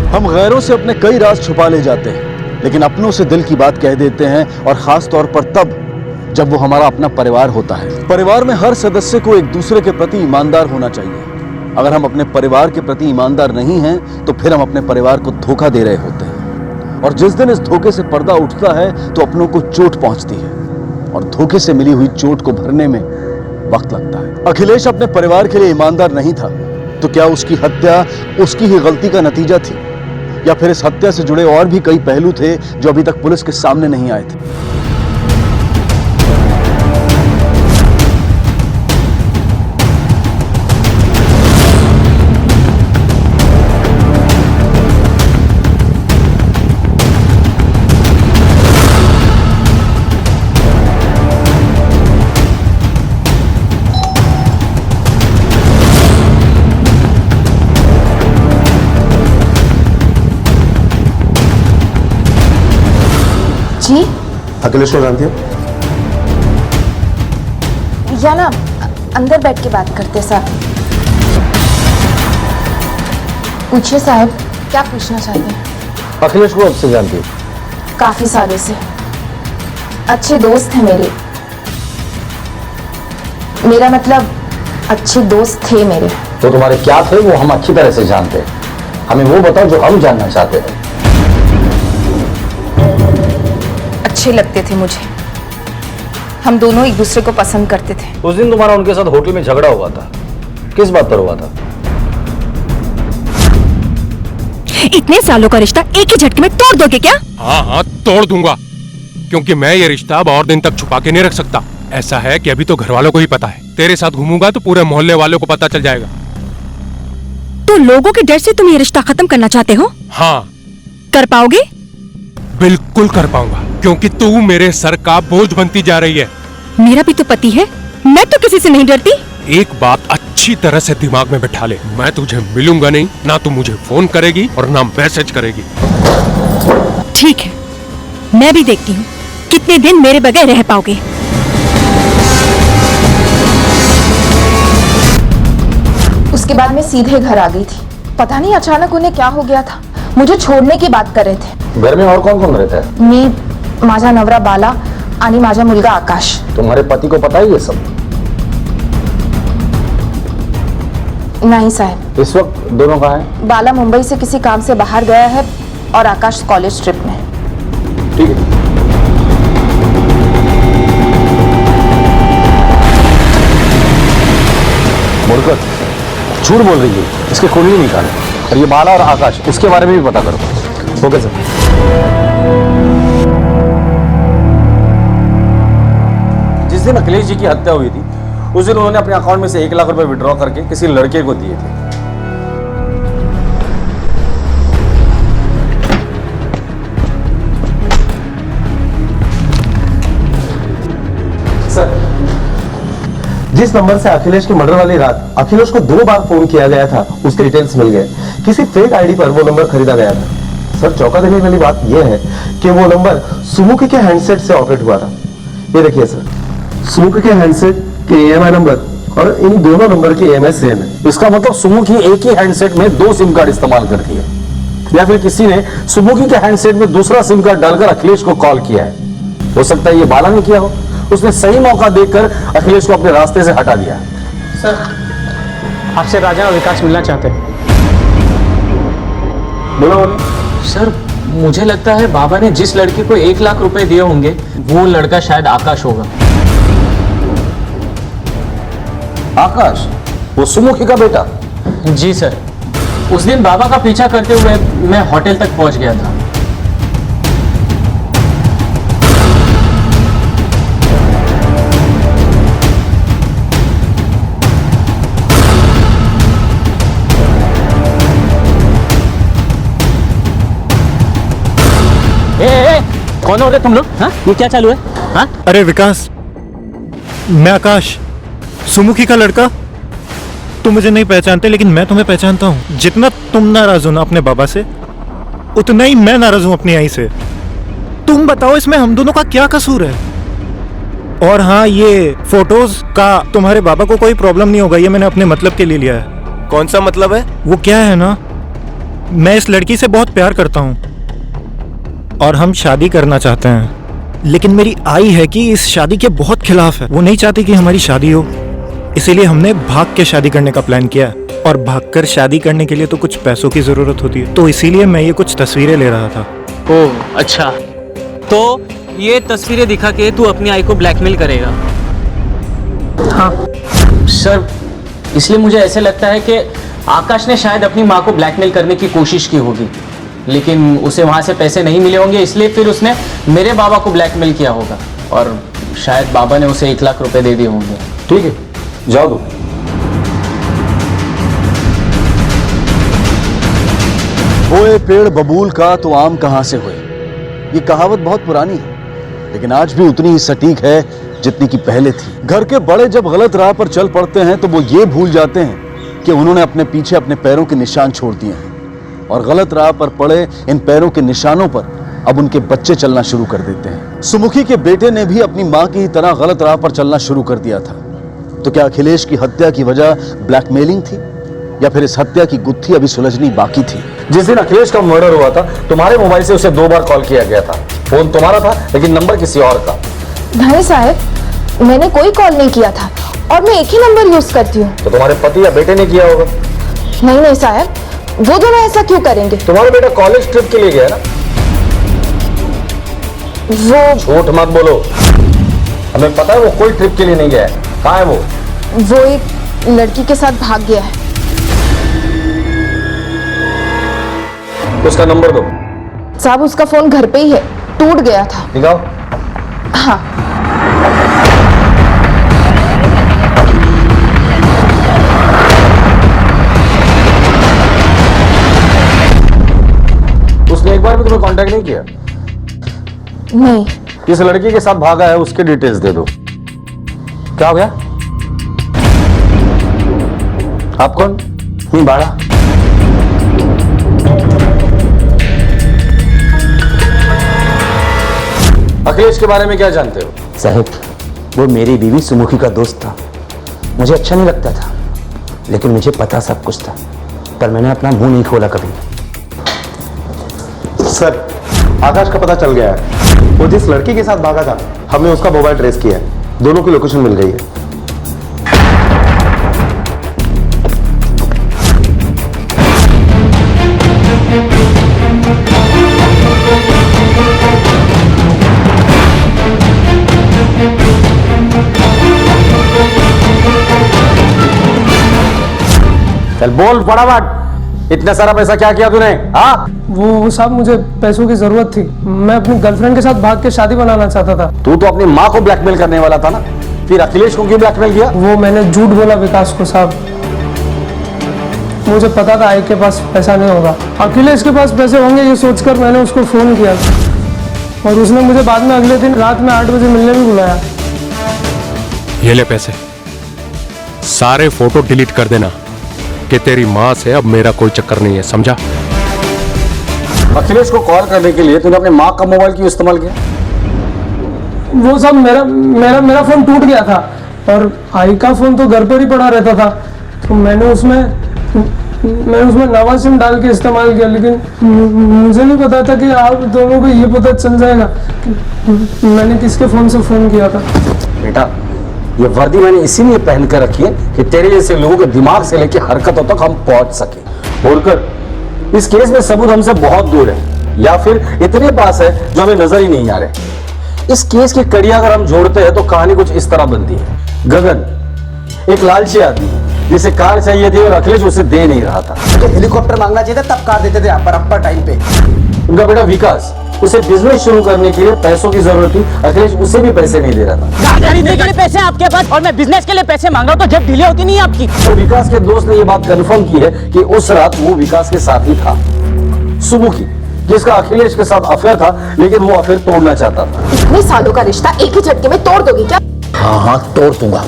हम गैरों से अपने कई राज छुपा ले जाते हैं, लेकिन अपनों से दिल की बात कह देते हैं, और खास तौर पर तब जब वो हमारा अपना परिवार होता है। परिवार में हर सदस्य को एक दूसरे के प्रति ईमानदार होना चाहिए। अगर हम अपने परिवार के प्रति ईमानदार नहीं हैं तो फिर हम अपने परिवार को धोखा दे रहे होते हैं। और जिस दिन इस धोखे से पर्दा उठता है तो अपनों को चोट पहुंचती है, और धोखे से मिली हुई चोट को भरने में वक्त लगता है। अखिलेश अपने परिवार के लिए ईमानदार नहीं था, तो क्या उसकी हत्या उसकी ही गलती का नतीजा थी, या फिर इस हत्या से जुड़े और भी कई पहलू थे जो अभी तक पुलिस के सामने नहीं आए थे? जी अखिलेश को जानती हो? या ना अंदर बैठ के बात करते साहब। पूछिए साहब, क्या पूछना चाहते हैं? अखिलेश को अब से जानती हो? काफी सालों से अच्छे दोस्त हैं मेरे। मेरा मतलब अच्छे दोस्त थे मेरे। तो तुम्हारे क्या थे वो हम अच्छी तरह से जानते हैं। हमें वो बताओ जो हम जानना चाहते हैं। अच्छे लगते थे मुझे। हम दोनों एक दूसरे को पसंद करते थे। उस दिन तुम्हारा उनके साथ होटल में झगड़ा हुआ था, किस बात पर हुआ था? इतने सालों का रिश्ता एक ही झटके में तोड़ दोगे क्या? हाँ हाँ तोड़ दूंगा, क्योंकि मैं ये रिश्ता अब और दिन तक छुपा के नहीं रख सकता। ऐसा है कि अभी तो घर वालों को ही पता है। तेरे साथ घूमूंगा तो पूरे मोहल्ले वालों को पता चल जाएगा। तो लोगों के डर से तुम ये रिश्ता खत्म करना चाहते हो? हाँ। कर पाओगे? बिल्कुल कर पाऊंगा, क्योंकि तू मेरे सर का बोझ बनती जा रही है। मेरा भी तो पति है, मैं तो किसी से नहीं डरती। एक बात अच्छी तरह से दिमाग में बैठा ले, मैं तुझे मिलूंगा नहीं, ना तू मुझे फोन करेगी और ना मैसेज करेगी। ठीक है, मैं भी देखती हूँ कितने दिन मेरे बगैर रह पाओगे। उसके बाद मैं सीधे घर आ गई थी। पता नहीं अचानक उन्हें क्या हो गया था, मुझे छोड़ने की बात कर रहे थे। घर में और कौन कौन रहता है? मी, माझा नवरा बाला आणि माझा मुलगा आकाश। तुम्हारे पति को पता है ये सब? नहीं साहब। इस वक्त दोनों कहाँ हैं? बाला मुंबई से किसी काम से बाहर गया है और आकाश कॉलेज ट्रिप में। ठीक है। मुरकत झूठ बोल रही है, इसके कुंडली निकाले। और ये बाला और आकाश, इसके बारे में भी पता करो। Okay sir. जिस दिन अखिलेश जी की हत्या हुई थी उस दिन उन्होंने अपने अकाउंट में से 1 लाख रुपए विड्रॉ करके किसी लड़के को दिए थे। सर, जिस नंबर से अखिलेश की मर्डर वाली रात अखिलेश को 2 बार फोन किया गया था, उसके डिटेल्स मिल गए। किसी फेक आईडी पर वो नंबर खरीदा गया था। सर, चौंका देने वाली बात यह है कि वो नंबर सुमुखी के हैंडसेट से ऑपरेट हुआ था। ये देखिए सर, सुमुखी के हैंडसेट के EMI नंबर और इन दोनों नंबर की EMI सेम है। इसका मतलब सुमुखी एक ही हैंडसेट में 2 सिम कार्ड इस्तेमाल करती है, या फिर किसी ने सुमुखी के हैंडसेट में दूसरा सिम कार्ड डालकर अखिलेश को कॉल किया है। हो सकता है ये बाला ने किया हो। उसने सही मौका देखकर अखिलेश को अपने रास्ते से हटा दिया। सर, आपसे राजा और विकास मिलना चाहते हैं। बोलो। सर, मुझे लगता है बाबा ने जिस लड़के को 1 लाख रुपए दिए होंगे वो लड़का शायद आकाश होगा। आकाश? वो सुमुखी का बेटा? जी सर, उस दिन बाबा का पीछा करते हुए मैं होटल तक पहुंच गया था। कौन हो रहे तुम लोग? हाँ, ये क्या चालू है? हाँ? अरे विकास, मैं आकाश, सुमुखी का लड़का। तुम मुझे नहीं पहचानते, लेकिन मैं तुम्हें पहचानता हूँ। जितना तुम नाराज हो ना अपने बाबा से, उतना ही मैं नाराज हूँ अपनी आई से। तुम बताओ, इसमें हम दोनों का क्या कसूर है? और हाँ, ये फोटोज का तुम्हारे बाबा को कोई प्रॉब्लम नहीं होगा, ये मैंने अपने मतलब के लिए लिया है। कौन सा मतलब है? वो क्या है ना, मैं इस लड़की से बहुत प्यार करता हूँ और हम शादी करना चाहते हैं, लेकिन मेरी आई है कि इस शादी के बहुत खिलाफ है। वो नहीं चाहती कि हमारी शादी हो, इसीलिए हमने भाग के शादी करने का प्लान किया है। और भागकर शादी करने के लिए तो कुछ पैसों की जरूरत होती है, तो इसीलिए मैं ये कुछ तस्वीरें ले रहा था। ओह अच्छा, तो ये तस्वीरें दिखा के तू अपनी आई को ब्लैकमेल करेगा? हाँ सर, इसलिए मुझे ऐसे लगता है कि आकाश ने शायद अपनी माँ को ब्लैकमेल करने की कोशिश की होगी, लेकिन उसे वहाँ से पैसे नहीं मिले होंगे, इसलिए फिर उसने मेरे बाबा को ब्लैकमेल किया होगा और शायद बाबा ने उसे 1 लाख रुपए दे दिए होंगे। ठीक है, जाओ दो। बोए पेड़ बबूल का तो आम कहां से हुए, ये कहावत बहुत पुरानी है, लेकिन आज भी उतनी ही सटीक है जितनी की पहले थी। घर के बड़े जब गलत राह पर चल पड़ते हैं तो वो ये भूल जाते हैं कि उन्होंने अपने पीछे अपने पैरों के निशान छोड़ दिए हैं, और गलत राह पर पड़े इन पैरों के निशानों पर अब उनके बच्चे चलना शुरू कर देते हैं। सुमुखी के बेटे ने भी अपनी मां की तरह गलत राह पर चलना शुरू कर दिया था। तो क्या अखिलेश की हत्या की वजह ब्लैकमेलिंग थी, या फिर इस हत्या की गुत्थी अभी सुलझनी बाकी थी? जिस दिन अखिलेश का मर्डर हुआ था, तुम्हारे मोबाइल से उसे 2 बार कॉल किया गया था। फोन तुम्हारा था लेकिन नंबर किसी और का। भाई साहब, मैंने कोई कॉल नहीं किया था और मैं एक ही नंबर यूज करती हूँ। तो तुम्हारे पति या बेटे ने किया होगा। नहीं नहीं साहब, वो दोनों ऐसा क्यों करेंगे? तुम्हारा बेटा कॉलेज ट्रिप के लिए गया ना? वो झूठ मत बोलो, हमें पता है वो कोई ट्रिप के लिए नहीं गया है। कहाँ है वो? वो एक लड़की के साथ भाग गया है। उसका नंबर दो। साहब, उसका फोन घर पे ही है, टूट गया था। दिखाओ। हाँ। उसने एक बार भी तुम्हें कांटेक्ट नहीं किया? नहीं। इस लड़की के साथ भागा है, उसके डिटेल्स दे दो। क्या हो गया? आप कौन? बाड़ा। अखिलेश के बारे में क्या जानते हो? साहब, वो मेरी बीवी सुमुखी का दोस्त था। मुझे अच्छा नहीं लगता था, लेकिन मुझे पता सब कुछ था, पर मैंने अपना मुंह नहीं खोला कभी। सर, आकाश का पता चल गया है। वो जिस लड़की के साथ भागा था, हमने उसका मोबाइल ट्रेस किया है। दोनों की लोकेशन मिल गई है। चल बोल फटाफट, इतना सारा पैसा क्या किया तूने? हाँ, वो साहब, मुझे पैसों की जरूरत थी। मैं अपनी गर्लफ्रेंड के साथ भाग के शादी बनाना चाहता था। तू तो अपनी माँ को ब्लैकमेल करने वाला था ना, फिर अखिलेश को क्यों ब्लैकमेल किया? वो मैंने झूठ बोला विकास को साहब। मुझे पता था आई के पास पैसा नहीं होगा, अखिलेश के पास पैसे होंगे ये सोचकर मैंने उसको फोन किया, और उसने मुझे बाद में अगले दिन रात में 8 बजे मिलने भी बुलाया। ये ले पैसे, सारे फोटो डिलीट कर देना कि तेरी माँ से अब मेरा कोई चक्कर नहीं है, समझा? अखिलेश को कॉल करने के लिए तूने अपने माँ का मोबाइल क्यों इस्तेमाल किया? वो सब मेरा फोन टूट गया था और आई का फोन तो घर पर ही पड़ा रहता था, तो मैंने उसमें नवा सिम डाल के इस्तेमाल किया, लेकिन मुझे नहीं पता था कि आप दोनों को ये पता चल जाएगा कि मैंने किसके फोन से फोन किया था। बेटा, ये वर्दी मैंने इसीलिए पहन कर रखी है कि तेरे जैसे लोगों के दिमाग से लेकर हरकतों तक हम पहुंच सके। बोलकर इस केस में सबूत हमसे बहुत दूर है, या फिर इतने पास है जो हमें नजर ही नहीं आ रहे। इस केस की कड़ियां अगर हम जोड़ते हैं तो कहानी कुछ इस तरह बनती है। गगन एक लालची आदमी जिसे कार चाहिए थी और अखिलेश उसे दे नहीं रहा था। तो हेलीकॉप्टर मांगना चाहिए था, तब कार देते थे अपर टाइम पे। उनका बेटा विकास, उसे बिजनेस शुरू करने के लिए पैसों की जरूरत थी, अखिलेश उसे भी पैसे नहीं दे रहा था। खरीदने के लिए पैसे आपके पास और मैं बिजनेस के लिए पैसे मांग रहा हूँ, तो जब डिले होती नहीं है आपकी। तो विकास के दोस्त ने ये बात कंफर्म की है कि उस रात वो विकास के साथ ही था। सुमुखी, जिसका अखिलेश के साथ अफेयर था, लेकिन वो अफेयर तोड़ना चाहता था। इतने सालों का रिश्ता एक ही झटके में तोड़ दोगी क्या? हाँ, तोड़ दूंगा,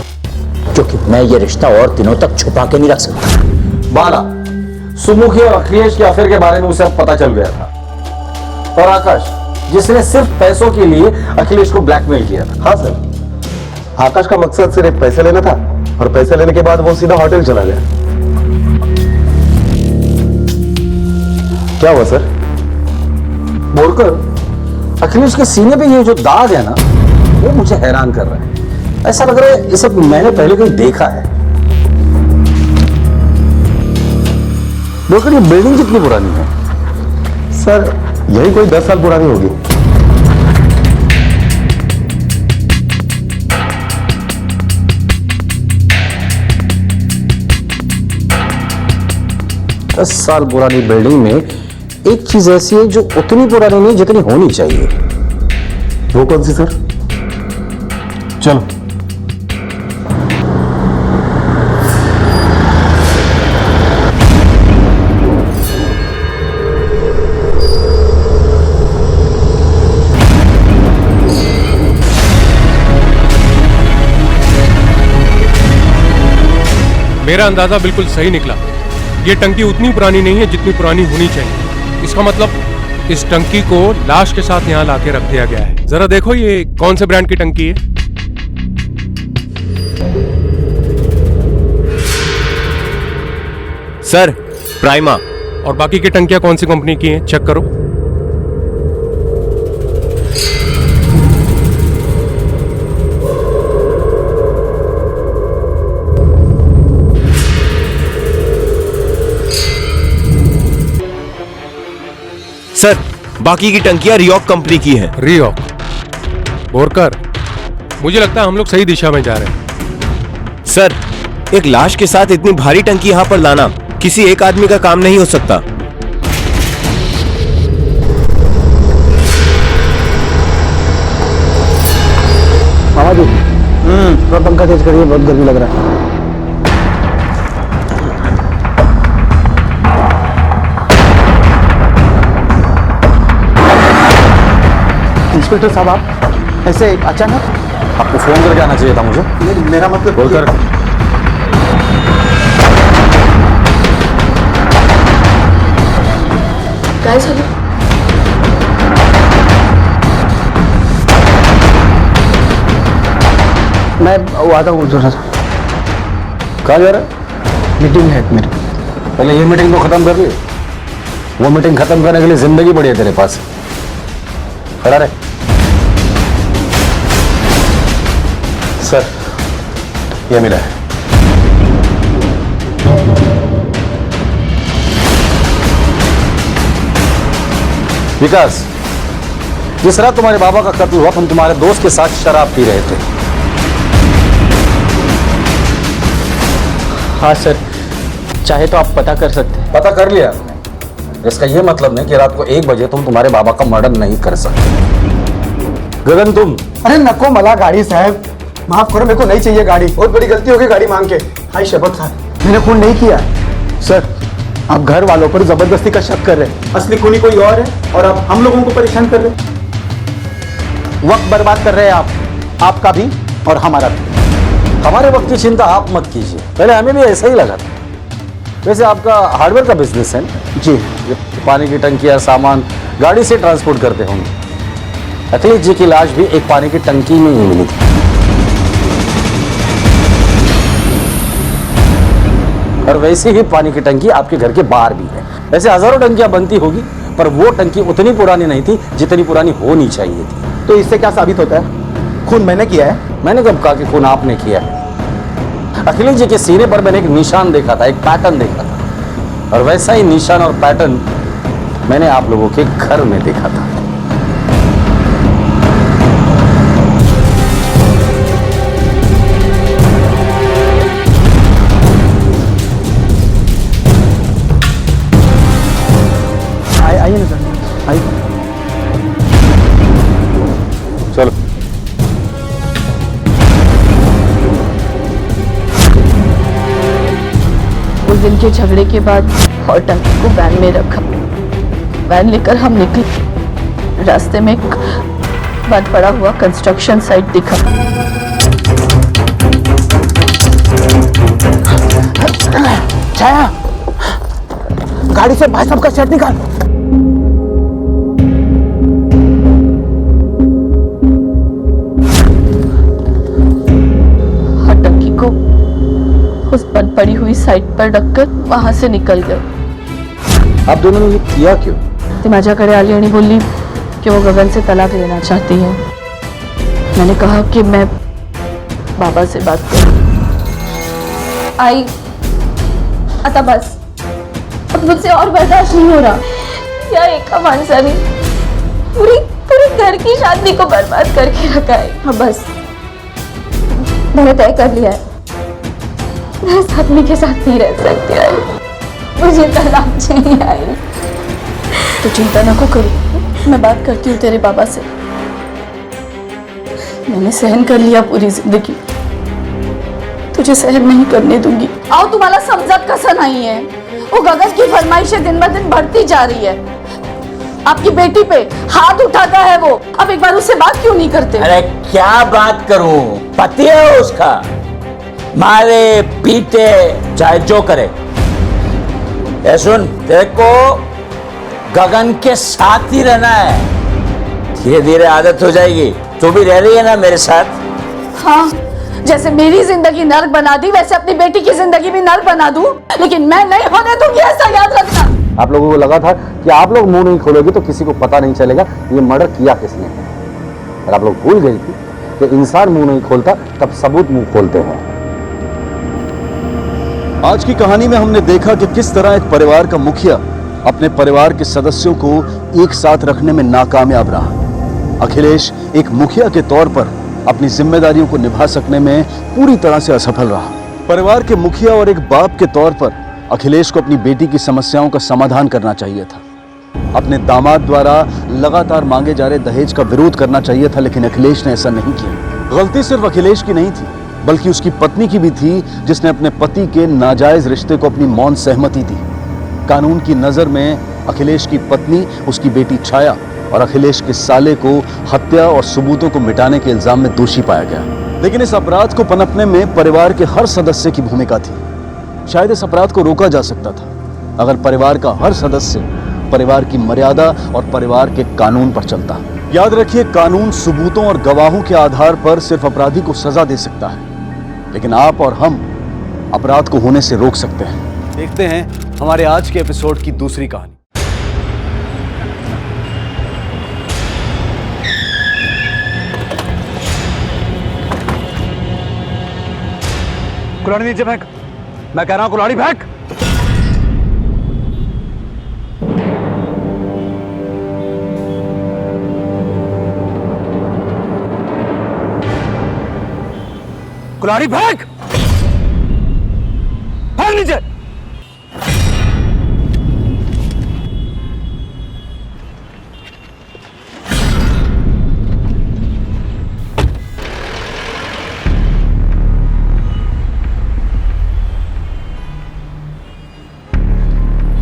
क्योंकि मैं ये रिश्ता और दिनों तक छुपा के नहीं रख सकता। बाला, सुमुखी और अखिलेश के अफेयर के बारे में उसे अब पता चल गया था। और आकाश, जिसने सिर्फ पैसों के लिए अखिलेश को ब्लैकमेल किया था। हाँ सर, आकाश का मकसद सिर्फ पैसे लेना था, और पैसे लेने के बाद वो सीधा होटल चला गया। क्या हुआ सर? बोलकर अखिलेश के सीने पे ये जो दाग है ना, वो मुझे हैरान कर रहा है। ऐसा लग रहा है इसे मैंने पहले कहीं देखा है। देखो ये बिल्डिंग कितनी पुरानी है? सर यही कोई 10 साल पुरानी होगी। दस साल पुरानी बिल्डिंग में एक चीज ऐसी है जो उतनी पुरानी नहीं जितनी होनी चाहिए। वो कौन सी सर? चलो। मेरा अंदाजा बिल्कुल सही निकला। ये टंकी उतनी पुरानी नहीं है जितनी पुरानी होनी चाहिए। इसका मतलब इस टंकी को लाश के साथ यहाँ लाके रख दिया गया है। जरा देखो ये कौन से ब्रांड की टंकी है। Sir, prima. और बाकी की टंकियां कौन सी कंपनी की हैं? चेक करो। सर, बाकी की टंकियां रियॉक कंपनी की हैं। रियॉक? बोरकर, मुझे लगता है हम लोग सही दिशा में जा रहे हैं। सर, एक लाश के साथ इतनी भारी टंकी यहां पर लाना किसी एक आदमी का काम नहीं हो सकता। मामा जी, थोड़ा पंखा तेज करिए, बहुत गर्मी लग रहा है। इंस्पेक्टर साहब, आप ऐसे अचानक? आपको फोन करके आना चाहिए था मुझे। मेरा मतलब बोलकर काय झालं? मैं वो आता हूँ थोड़ा सा। कहाँ जा रहा है? मीटिंग है मेरी। पहले ये मीटिंग तो खत्म कर ली। वो मीटिंग खत्म करने के लिए जिंदगी पड़ी है तेरे पास। खड़ा रहे। सर ये मेरा है। विकास, जिस रात तुम्हारे बाबा का कत्ल हुआ तुम तुम्हारे दोस्त के साथ शराब पी रहे थे। हाँ सर, चाहे तो आप पता कर सकते हैं। पता कर लिया? इसका यह मतलब नहीं कि रात को 1 बजे तुम तुम्हारे बाबा का मर्डर नहीं कर सकते। गगन तुम? अरे नको मला गाड़ी साहब, माफ करो, मेरे को नहीं चाहिए गाड़ी। बहुत बड़ी गलती हो गई गाड़ी मांग के। हाय शपथ खान, मैंने खून नहीं किया। सर, आप घर वालों पर जबरदस्ती का शक कर रहे हैं। असली खूनी कोई और है और आप हम लोगों को परेशान कर रहे हैं। वक्त बर्बाद कर रहे हैं आप, आपका भी और हमारा भी। हमारे वक्त की चिंता आप मत कीजिए, पहले हमें भी ऐसा ही लगा था। वैसे आपका हार्डवेयर का बिजनेस है ना? जी। ये पानी की टंकियां सामान गाड़ी से ट्रांसपोर्ट करते होंगे। अखिलेश जी की लाश भी एक पानी की टंकी में ही मिली थी। और वैसे ही पानी की टंकी आपके घर के बाहर भी है। वैसे हजारों टंकियां बनती होगी, पर वो टंकी उतनी पुरानी नहीं थी जितनी पुरानी होनी चाहिए थी। तो इससे क्या साबित होता है? खून मैंने किया है? मैंने कब कहा कि खून आपने किया है? अखिलेश जी के सीने पर मैंने एक निशान देखा था, एक पैटर्न देखा था, और वैसा ही निशान और पैटर्न मैंने आप लोगों के घर में देखा था। आइए ना सर, आइए। चलो। उस दिन के झगड़े के बाद और टंकी को वैन में रखा। वैन लेकर हम निकले। रास्ते में एक बंद पड़ा हुआ कंस्ट्रक्शन साइट दिखा। छाया, गाड़ी से भाई साहब का सेट निकाल। और टंकी को उस बंद पड़ी हुई साइट पर रखकर वहां से निकल गए। आप दोनों ने ये किया क्यों? ती माझ्याकडे आली आणि बोलली कि वो गगन से तलाक लेना चाहती है। मैंने कहा कि मैं बाबा से बात करूं। आई, आता बस, अब मुझसे और बर्दाश्त नहीं हो रहा। क्या एक का मानसा नहीं, पूरी पूरी घर की शादी को बर्बाद करके रखा है। हाँ बस, मैंने तय कर लिया है, मैं इस आदमी के साथ नहीं रह सकती आई। मुझे तलाक चाहिए आई। तो चिंता ना को करो, मैं बात करती हूँ तेरे बाबा से। मैंने सहन कर लिया पूरी जिंदगी, तुझे सहन नहीं करने दूंगी। आओ तुम्हारा समझत कसा नहीं है। वो गगन की फरमाइशें दिन ब दिन बढ़ती जा रही है। आपकी बेटी पे हाथ उठाता है वो, अब एक बार उससे बात क्यों नहीं करते? अरे क्या बात करूं, पति है उसका, मारे पीटे चाहे जो करे। ए सुन, तेरे को गगन के साथ ही रहना है, धीरे धीरे आदत हो जाएगी। तू भी रह रही है ना मेरे साथ? हाँ, जैसे मेरी जिंदगी नर्क बना दी वैसे अपनी बेटी की जिंदगी भी नर्क बना दूं, लेकिन मैं नहीं होने दूंगी, ऐसा याद रखना। आप लोगों को लगा था कि आप लोग मुंह नहीं खोलोगे तो किसी को पता नहीं चलेगा ये मर्डर किया किसने है, और आप लोग भूल गई थी कि इंसान मुंह नहीं खोलता तब सबूत मुंह खोलते हैं। आज की कहानी में हमने देखा कि किस तरह एक परिवार का मुखिया अपने परिवार के सदस्यों को एक साथ रखने में नाकामयाब रहा। अखिलेश एक मुखिया के तौर पर अपनी जिम्मेदारियों को निभा सकने में पूरी तरह से असफल रहा। परिवार के मुखिया और एक बाप के तौर पर अखिलेश को अपनी बेटी की समस्याओं का समाधान करना चाहिए था। अपने दामाद द्वारा लगातार मांगे जा रहे दहेज का विरोध करना चाहिए था, लेकिन अखिलेश ने ऐसा नहीं किया। गलती सिर्फ अखिलेश की नहीं थी, बल्कि उसकी पत्नी की भी थी, जिसने अपने पति के नाजायज रिश्ते को अपनी मौन सहमति दी। कानून की नजर में अखिलेश की पत्नी उसकी बेटी छाया और अखिलेश के साले को हत्या और सबूतों को मिटाने के इल्जाम में दोषी पाया गया। लेकिन इस अपराध को पनपने में परिवार के हर सदस्य की भूमिका थी। शायद इस अपराध को रोका जा सकता था अगर परिवार का हर सदस्य परिवार की मर्यादा और परिवार के कानून पर चलता। याद रखिए, कानून सबूतों और गवाहों के आधार पर सिर्फ अपराधी को सजा दे सकता है, लेकिन आप और हम अपराध को होने से रोक सकते हैं। देखते हैं हमारे आज के एपिसोड की दूसरी कहानी। कुल्हाड़ी नीचे फेंक, मैं कह रहा हूं कुल्हाड़ी फेंक। कुल्हाड़ी फेंक, फेंक नीचे।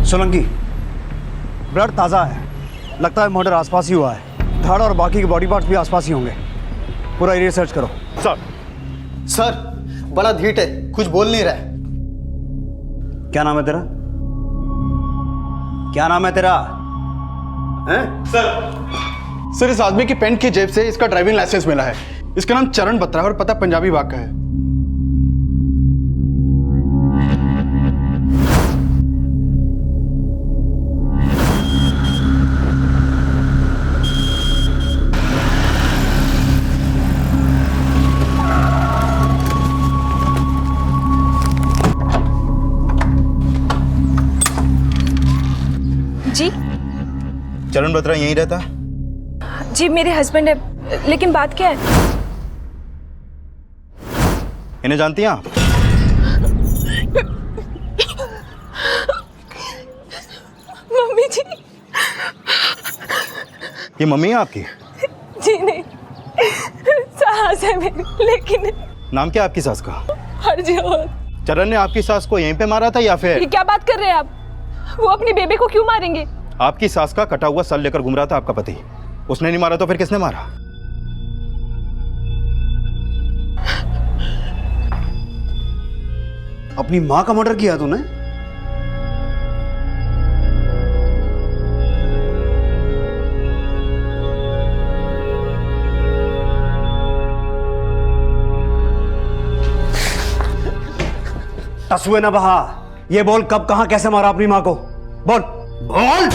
सोलंकी, ब्लड ताज़ा है, लगता है मर्डर आसपास ही हुआ है। धड़ और बाकी के बॉडी पार्ट्स भी आसपास ही होंगे। पूरा एरिया सर्च करो। सर बड़ा धीट है, कुछ बोल नहीं रहा है। क्या नाम है तेरा? क्या नाम है तेरा? हैं? सर इस आदमी की पेंट की जेब से इसका ड्राइविंग लाइसेंस मिला है। इसका नाम चरण बत्रा है और पता पंजाबी बाग का है। जी चरण बत्रा यहीं रहता? जी मेरे हस्बैंड है, लेकिन बात क्या है? इन्हें जानती हैं आप? मम्मी जी। ये मम्मी है आपकी? जी नहीं, सास है मेरी, लेकिन नाम क्या है आपकी सास का? हरजोत। चरण ने आपकी सास को यहीं पे मारा था या फिर? ये क्या बात कर रहे हैं आप? वो अपनी बेबी को क्यों मारेंगे? आपकी सास का कटा हुआ सर लेकर घूम रहा था आपका पति। उसने नहीं मारा तो फिर किसने मारा? अपनी माँ का मर्डर किया तूने? तसुए ना बहा, ये बोल कब कहां कैसे मारा अपनी माँ को? बोल बोल।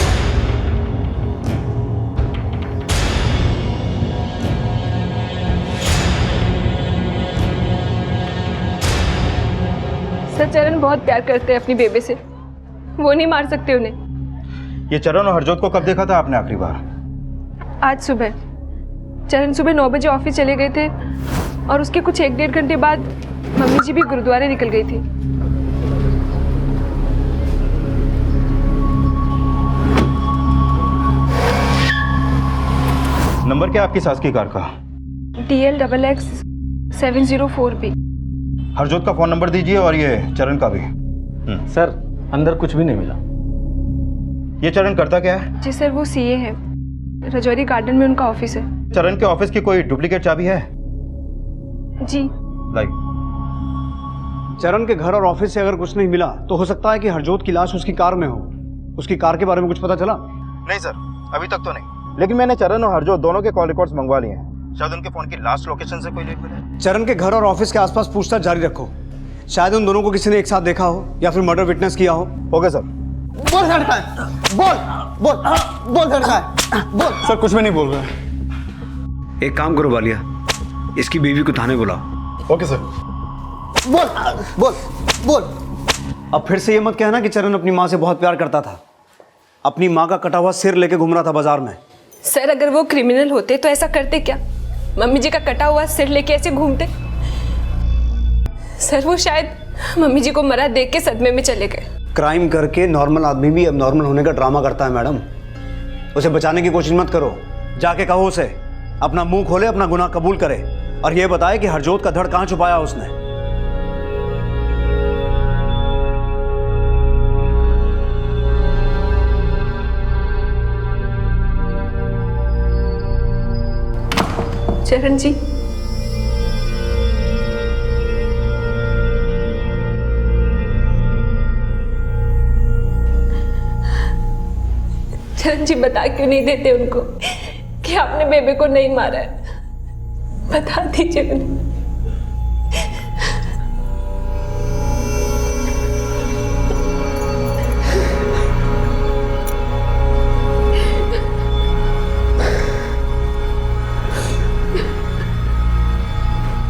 सर चरण बहुत प्यार करते हैं अपनी बेबी से, वो नहीं मार सकते उन्हें। ये चरण और हरजोत को कब देखा था आपने आखिरी बार? आज सुबह। चरण सुबह 9 बजे ऑफिस चले गए थे और उसके कुछ 1-1.5 घंटे बाद मम्मी जी भी गुरुद्वारे निकल गई थी। नंबर क्या आपकी सास की कार का? DL XX 704B। हरजोत का फोन नंबर दीजिए और ये चरण का भी। सर अंदर कुछ भी नहीं मिला। ये चरण करता क्या है? जी सर, वो CA है। रजौरी गार्डन में उनका ऑफिस है। चरण के ऑफिस की कोई डुप्लीकेट चाबी है? जी। लाइक चरण के घर और ऑफिस से अगर कुछ नहीं मिला तो हो सकता है कि हरजोत की लाश उसकी कार में हो। उसकी कार के बारे में कुछ पता चला? नहीं सर, अभी तक तो नहीं, लेकिन मैंने चरण और हरजोत दोनों के कॉल रिकॉर्ड्स मंगवा लिए हैं। शायद उनके फोन की लास्ट लोकेशन से कोई लीड मिले। चरण के घर और ऑफिस के आसपास पूछताछ जारी रखो। शायद उन दोनों को किसी ने एक साथ देखा हो या फिर मर्डर विटनेस किया हो। Okay sir. बोल लड़का है, बोल लड़का है, बोल। सर कुछ भी नहीं बोल रहे। एक काम करो बालिया, इसकी बीवी को थाने बुलाओ। Okay sir. बोल। अब फिर से ये मत कहना कि चरण अपनी माँ से बहुत प्यार करता था। अपनी माँ का कटा हुआ सिर लेके घूम रहा था बाजार में। सर अगर वो क्रिमिनल होते तो ऐसा करते क्या? मम्मी जी का कटा हुआ सिर लेके ऐसे घूमते? सर वो शायद मम्मी जी को मरा देख के सदमे में चले गए। क्राइम करके नॉर्मल आदमी भी अब नॉर्मल होने का ड्रामा करता है मैडम। उसे बचाने की कोशिश मत करो। जाके कहो उसे अपना मुंह खोले, अपना गुनाह कबूल करे और ये बताए कि हरजोत का धड़ कहाँ छुपाया उसने। चरण जी, चरण जी बता क्यों नहीं देते उनको कि आपने बेबे को नहीं मारा है? बता दीजिए उन्हें।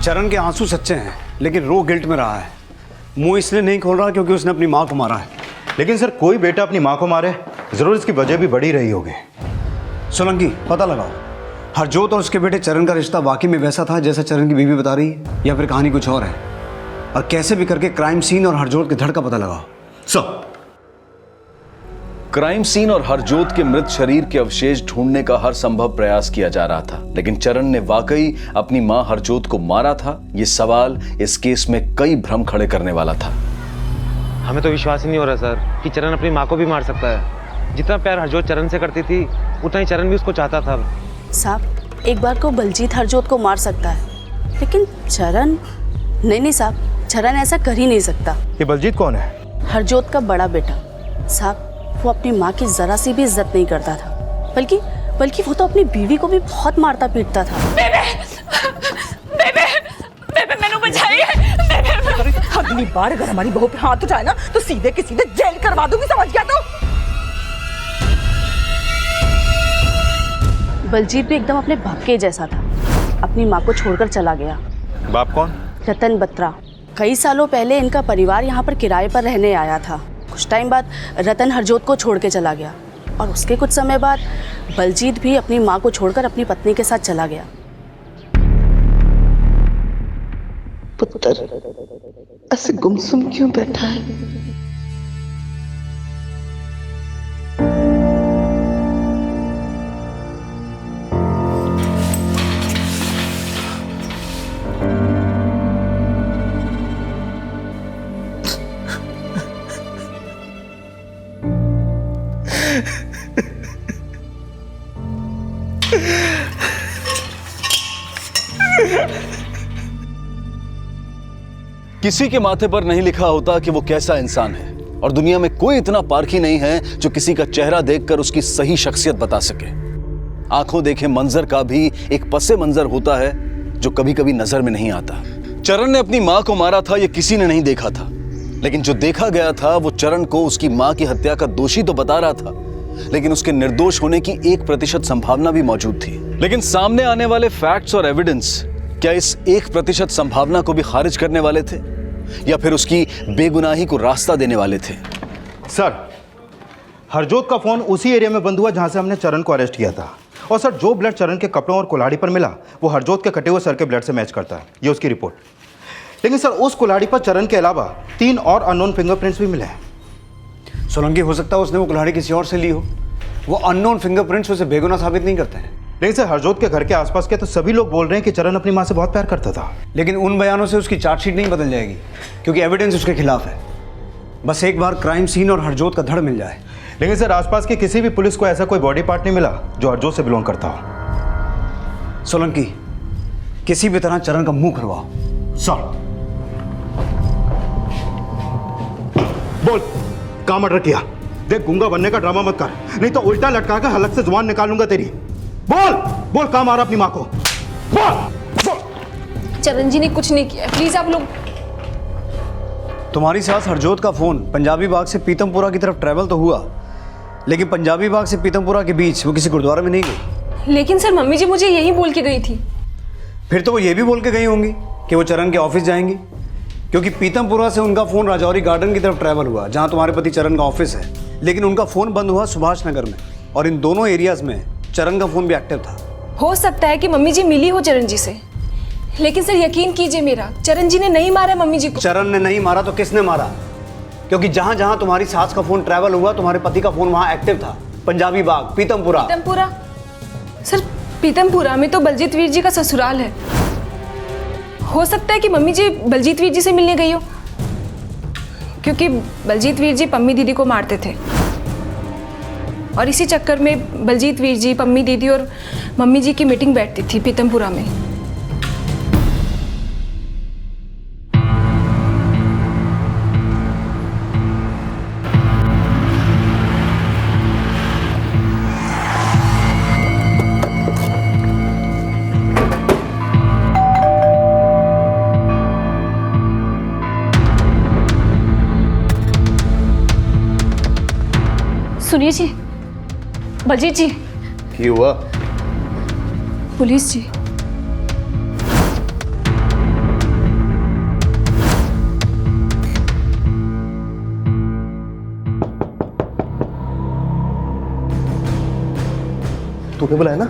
चरण के आंसू सच्चे हैं लेकिन रो गिल्ट में रहा है। मुंह इसलिए नहीं खोल रहा क्योंकि उसने अपनी माँ को मारा है। लेकिन सर कोई बेटा अपनी माँ को मारे, जरूर इसकी वजह भी बड़ी रही होगी। सोलंकी पता लगाओ, हरजोत और उसके बेटे चरण का रिश्ता वाकई में वैसा था जैसा चरण की बीवी बता रही है या फिर कहानी कुछ और है? और कैसे भी करके क्राइम सीन और हरजोत के धड़ का पता लगाओ। सर, क्राइम सीन और हरजोत के मृत शरीर के अवशेष ढूंढने का हर संभव प्रयास किया जा रहा था, लेकिन चरण ने वाकई अपनी मां हरजोत को मारा था, ये सवाल इस केस में कई भ्रम खड़े करने वाला था। हमें तो विश्वास ही नहीं हो रहा सर कि चरण अपनी माँ को भी मार सकता है। जितना प्यार हरजोत चरण से करती थी उतना ही चरण भी उसको चाहता था। साहब, एक बार को बलजीत हरजोत को मार सकता है, लेकिन चरण नहीं साहब, चरण ऐसा कर ही नहीं सकता। ये बलजीत कौन है? हरजोत का बड़ा बेटा साहब। वो अपनी माँ की जरा सी भी इज्जत नहीं करता था, बल्कि वो तो अपनी बीवी को भी बहुत मारता पीटता था। बेबे मैंने बचाई है। अगली बार अगर हमारी बहू पे हाथ उठाए ना तो सीधे के सीधे जेल करवा दूंगी, समझ गया? तो बलजीत भी एकदम अपने बाप के जैसा था, अपनी माँ को छोड़कर चला गया। बाप कौन? रतन बत्रा। कई सालों पहले इनका परिवार यहाँ पर किराए पर रहने आया था। कुछ टाइम बाद रतन हरजोत को छोड़ के चला गया और उसके कुछ समय बाद बलजीत भी अपनी माँ को छोड़कर अपनी पत्नी के साथ चला गया। पुत्र ऐसे गुमसुम क्यों बैठा है? किसी के माथे पर नहीं लिखा होता कि वो कैसा इंसान है, और दुनिया में कोई इतना पारखी नहीं है जो किसी का चेहरा देखकर उसकी सही शख्सियत बता सके। आंखों देखे मंजर का भी एक पसे मंजर होता है जो कभी कभी नजर में नहीं आता। चरण ने अपनी मां को मारा था, ये किसी ने नहीं देखा था, लेकिन जो देखा गया था वो चरण को उसकी मां की हत्या का दोषी तो बता रहा था, लेकिन उसके निर्दोष होने की 1% संभावना भी मौजूद थी। लेकिन सामने आने वाले फैक्ट्स और एविडेंस क्या इस 1% संभावना को भी खारिज करने वाले थे या फिर उसकी बेगुनाही को रास्ता देने वाले थे? सर, हरजोत का फोन उसी एरिया में बंद हुआ जहां से हमने चरण को अरेस्ट किया था। और सर, जो ब्लड चरण के कपड़ों और कुल्हाड़ी पर मिला वो हरजोत के कटे हुए सर के ब्लड से मैच करता है। ये उसकी रिपोर्ट। लेकिन सर, उस कुल्हाड़ी पर चरण के अलावा 3 और अननोन फिंगरप्रिंट्स भी मिले हैं। सोलंकी, हो सकता है उसने वो कुल्हाड़ी किसी और से ली हो। वो अननोन फिंगरप्रिंट्स उसे बेगुनाह साबित नहीं करते हैं। लेकिन सर, हरजोत के घर के आसपास के तो सभी लोग बोल रहे हैं कि चरण अपनी माँ से बहुत प्यार करता था। लेकिन उन बयानों से उसकी चार्जशीट नहीं बदल जाएगी, क्योंकि एविडेंस उसके खिलाफ है। बस एक बार क्राइम सीन और हरजोत का धड़ मिल जाए। लेकिन सर, आसपास की किसी भी पुलिस को ऐसा कोई बॉडी पार्ट नहीं मिला जो हरजोत से बिलोंग करता हो। सोलंकी, किसी भी तरह चरण का मुंह खुलवाओ। सर, बोल, कहाँ मर्डर किया? देख, गूंगा बनने का ड्रामा मत कर, नहीं तो उल्टा लटका कर हलक से जुबान निकालूंगा तेरी। बोल बोल, कहाँ मारा अपनी माँ को? बोल। चरण जी ने कुछ नहीं किया, प्लीज आप लोग। तुम्हारी सास हरजोत का फोन पंजाबी बाग से पीतमपुरा की तरफ ट्रैवल तो हुआ, लेकिन पंजाबी बाग से पीतमपुरा के बीच वो किसी गुरुद्वारा में नहीं गई। लेकिन सर, मम्मी जी मुझे यही बोल के गई थी। फिर तो वो ये भी बोल के गई होंगी कि वो चरण के ऑफिस जाएंगी, क्योंकि पीतमपुरा से उनका फोन राजौरी गार्डन की तरफ ट्रैवल हुआ, जहां तुम्हारे पति चरण का ऑफिस है। लेकिन उनका फोन बंद हुआ सुभाष नगर में, और इन दोनों एरियाज में चरण का फोन भी एक्टिव था। हो सकता है कि मम्मी जी मिली हो चरण जी से, लेकिन सर यकीन कीजिए मेरा, चरण जी ने नहीं मारा मम्मी जी को। चरण ने नहीं मारा तो किसने मारा? क्योंकि जहां जहां तुम्हारी सास का फोन ट्रैवल हुआ, तुम्हारे पति का फोन वहां एक्टिव था। पंजाबी बाग, पीतमपुरा। पीतमपुरा? सर, पीतमपुरा में तो बलजीत वीर जी का ससुराल है। हो सकता है कि मम्मी जी बलजीत वीर जी से मिलने गई हो, क्योंकि बलजीत वीर जी पम्मी दीदी को मारते थे, और इसी चक्कर में बलजीत वीर जी, पम्मी दीदी और मम्मी जी की मीटिंग बैठती थी पीतमपुरा में। सुनिए जी, बलजीत जी। क्या हुआ? पुलिस जी। तूने बुलाया ना?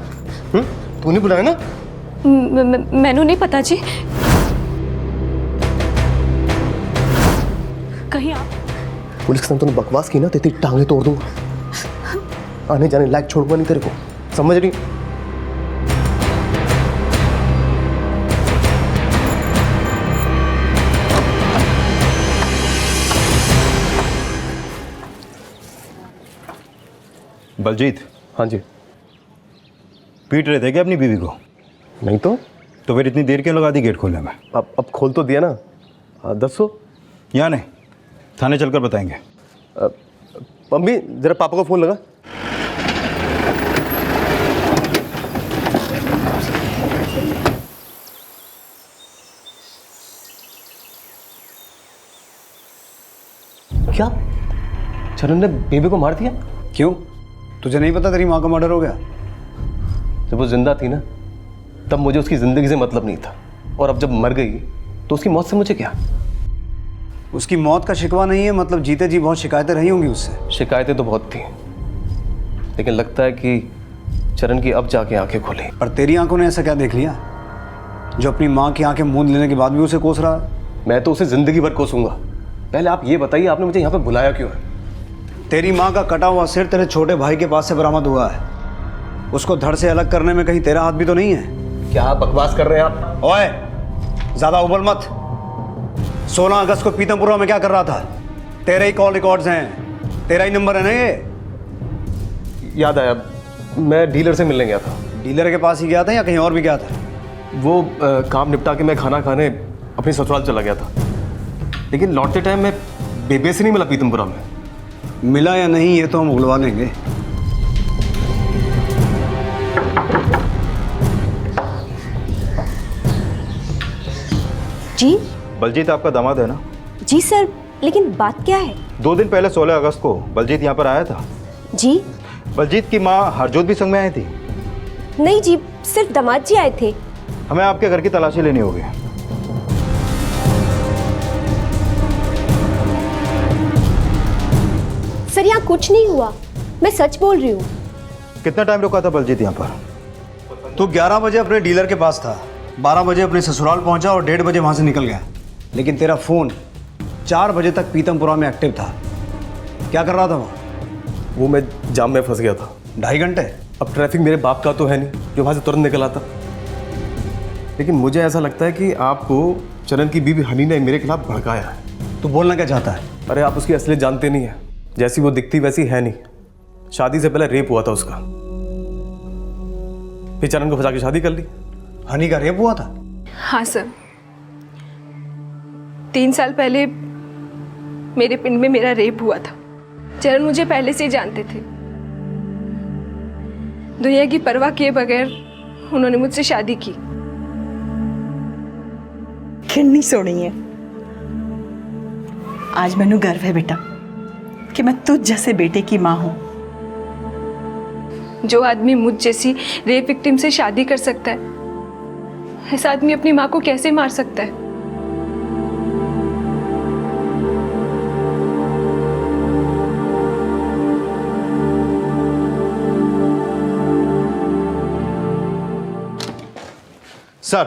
तूने बुलाया ना? मैनू नहीं पता जी। कहीं आप पुलिस के साथ तूने बकवास की ना, तेरी टांगे तोड़ दूंगा। आने जाने लायक छोड़ूंगा नहीं तेरे को, समझ रही? बलजीत। हाँ जी। पीट रहे थे क्या अपनी बीवी को? नहीं तो फिर इतनी देर क्यों लगा दी गेट खोलने में? अब खोल तो दिया ना। दसो। यहाँ नहीं, थाने चलकर बताएंगे। मम्मी, जरा पापा को फोन लगा। क्या चरण ने बेबी को मार दिया? क्यों, तुझे नहीं पता तेरी माँ का मर्डर हो गया? जब वो जिंदा थी ना, तब मुझे उसकी जिंदगी से मतलब नहीं था, और अब जब मर गई तो उसकी मौत से मुझे क्या? उसकी मौत का शिकवा नहीं है, मतलब जीते जी बहुत शिकायतें रही होंगी उससे। शिकायतें तो बहुत थी, लेकिन लगता है कि चरण की अब जाके आंखें खुली। पर तेरी आंखों ने ऐसा क्या देख लिया जो अपनी माँ की आंखें मूंद लेने के बाद भी उसे कोस रहा है? मैं तो उसे जिंदगी भर कोसूंगा। पहले आप ये बताइए, आपने मुझे यहाँ पे बुलाया क्यों है? तेरी माँ का कटा हुआ सिर तेरे छोटे भाई के पास से बरामद हुआ है। उसको धड़ से अलग करने में कहीं तेरा हाथ भी तो नहीं है? क्या बकवास कर रहे हैं आप? ओए, ज्यादा उबल मत। 16 अगस्त को पीतमपुरा में क्या कर रहा था? तेरे ही कॉल रिकॉर्ड्स हैं, तेरा ही नंबर है ना ये? याद आया, मैं डीलर से मिलने गया था। डीलर के पास ही गया था या कहीं और भी गया था? वो काम निपटा के मैं खाना खाने अपनी ससुराल चला गया था, लेकिन लौटते टाइम मैं बेबे से नहीं मिला पीतमपुरा में। मिला या नहीं ये तो हम उगलवा लेंगे। जी? बलजीत आपका दामाद है ना? जी सर, लेकिन बात क्या है? 2 दिन पहले 16 अगस्त को बलजीत यहाँ पर आया था। जी? बलजीत की माँ हरजोत भी संग में आई थी? नहीं जी, सिर्फ दामाद जी आए थे। हमें आपके घर की तलाशी लेनी होगी। सर, यहाँ कुछ नहीं हुआ। मैं सच बोल रही हूँ। कितना टाइम रुका था बलजीत यहाँ पर? तू 11 बजे अपने डीलर के पास था, 12 बजे अपने ससुराल पहुंचा और 1:30 बजे वहां से निकल गया। लेकिन तेरा फोन 4 बजे तक पीतमपुरा में एक्टिव था। क्या कर रहा था वहाँ? वो मैं जाम में फंस गया था। 2.5 घंटे? अब ट्रैफिक मेरे बाप का तो है नहीं जो वहाँ से तुरंत निकल आता। लेकिन मुझे ऐसा लगता है कि आपको चरण की बीवी हनी ने मेरे खिलाफ भड़काया है। तो बोलना क्या चाहता है? अरे आप उसकी असलियत जानते नहीं है। जैसी वो दिखती वैसी है नहीं। शादी से पहले रेप हुआ था उसका, फिर चरण को फंसा के शादी कर ली। हनी का रेप हुआ था? हाँ सर, 3 साल पहले मेरे पिंड में मेरा रेप हुआ था। चरण मुझे पहले से ही जानते थे। दुनिया की परवाह किए बगैर उन्होंने मुझसे शादी की। खिड़नी सोनी है। आज मैनू गर्व है बेटा कि मैं तुझ जैसे बेटे की माँ हूं। जो आदमी मुझ जैसी रेप विक्टिम से शादी कर सकता है, ऐसा आदमी अपनी माँ को कैसे मार सकता है? सर,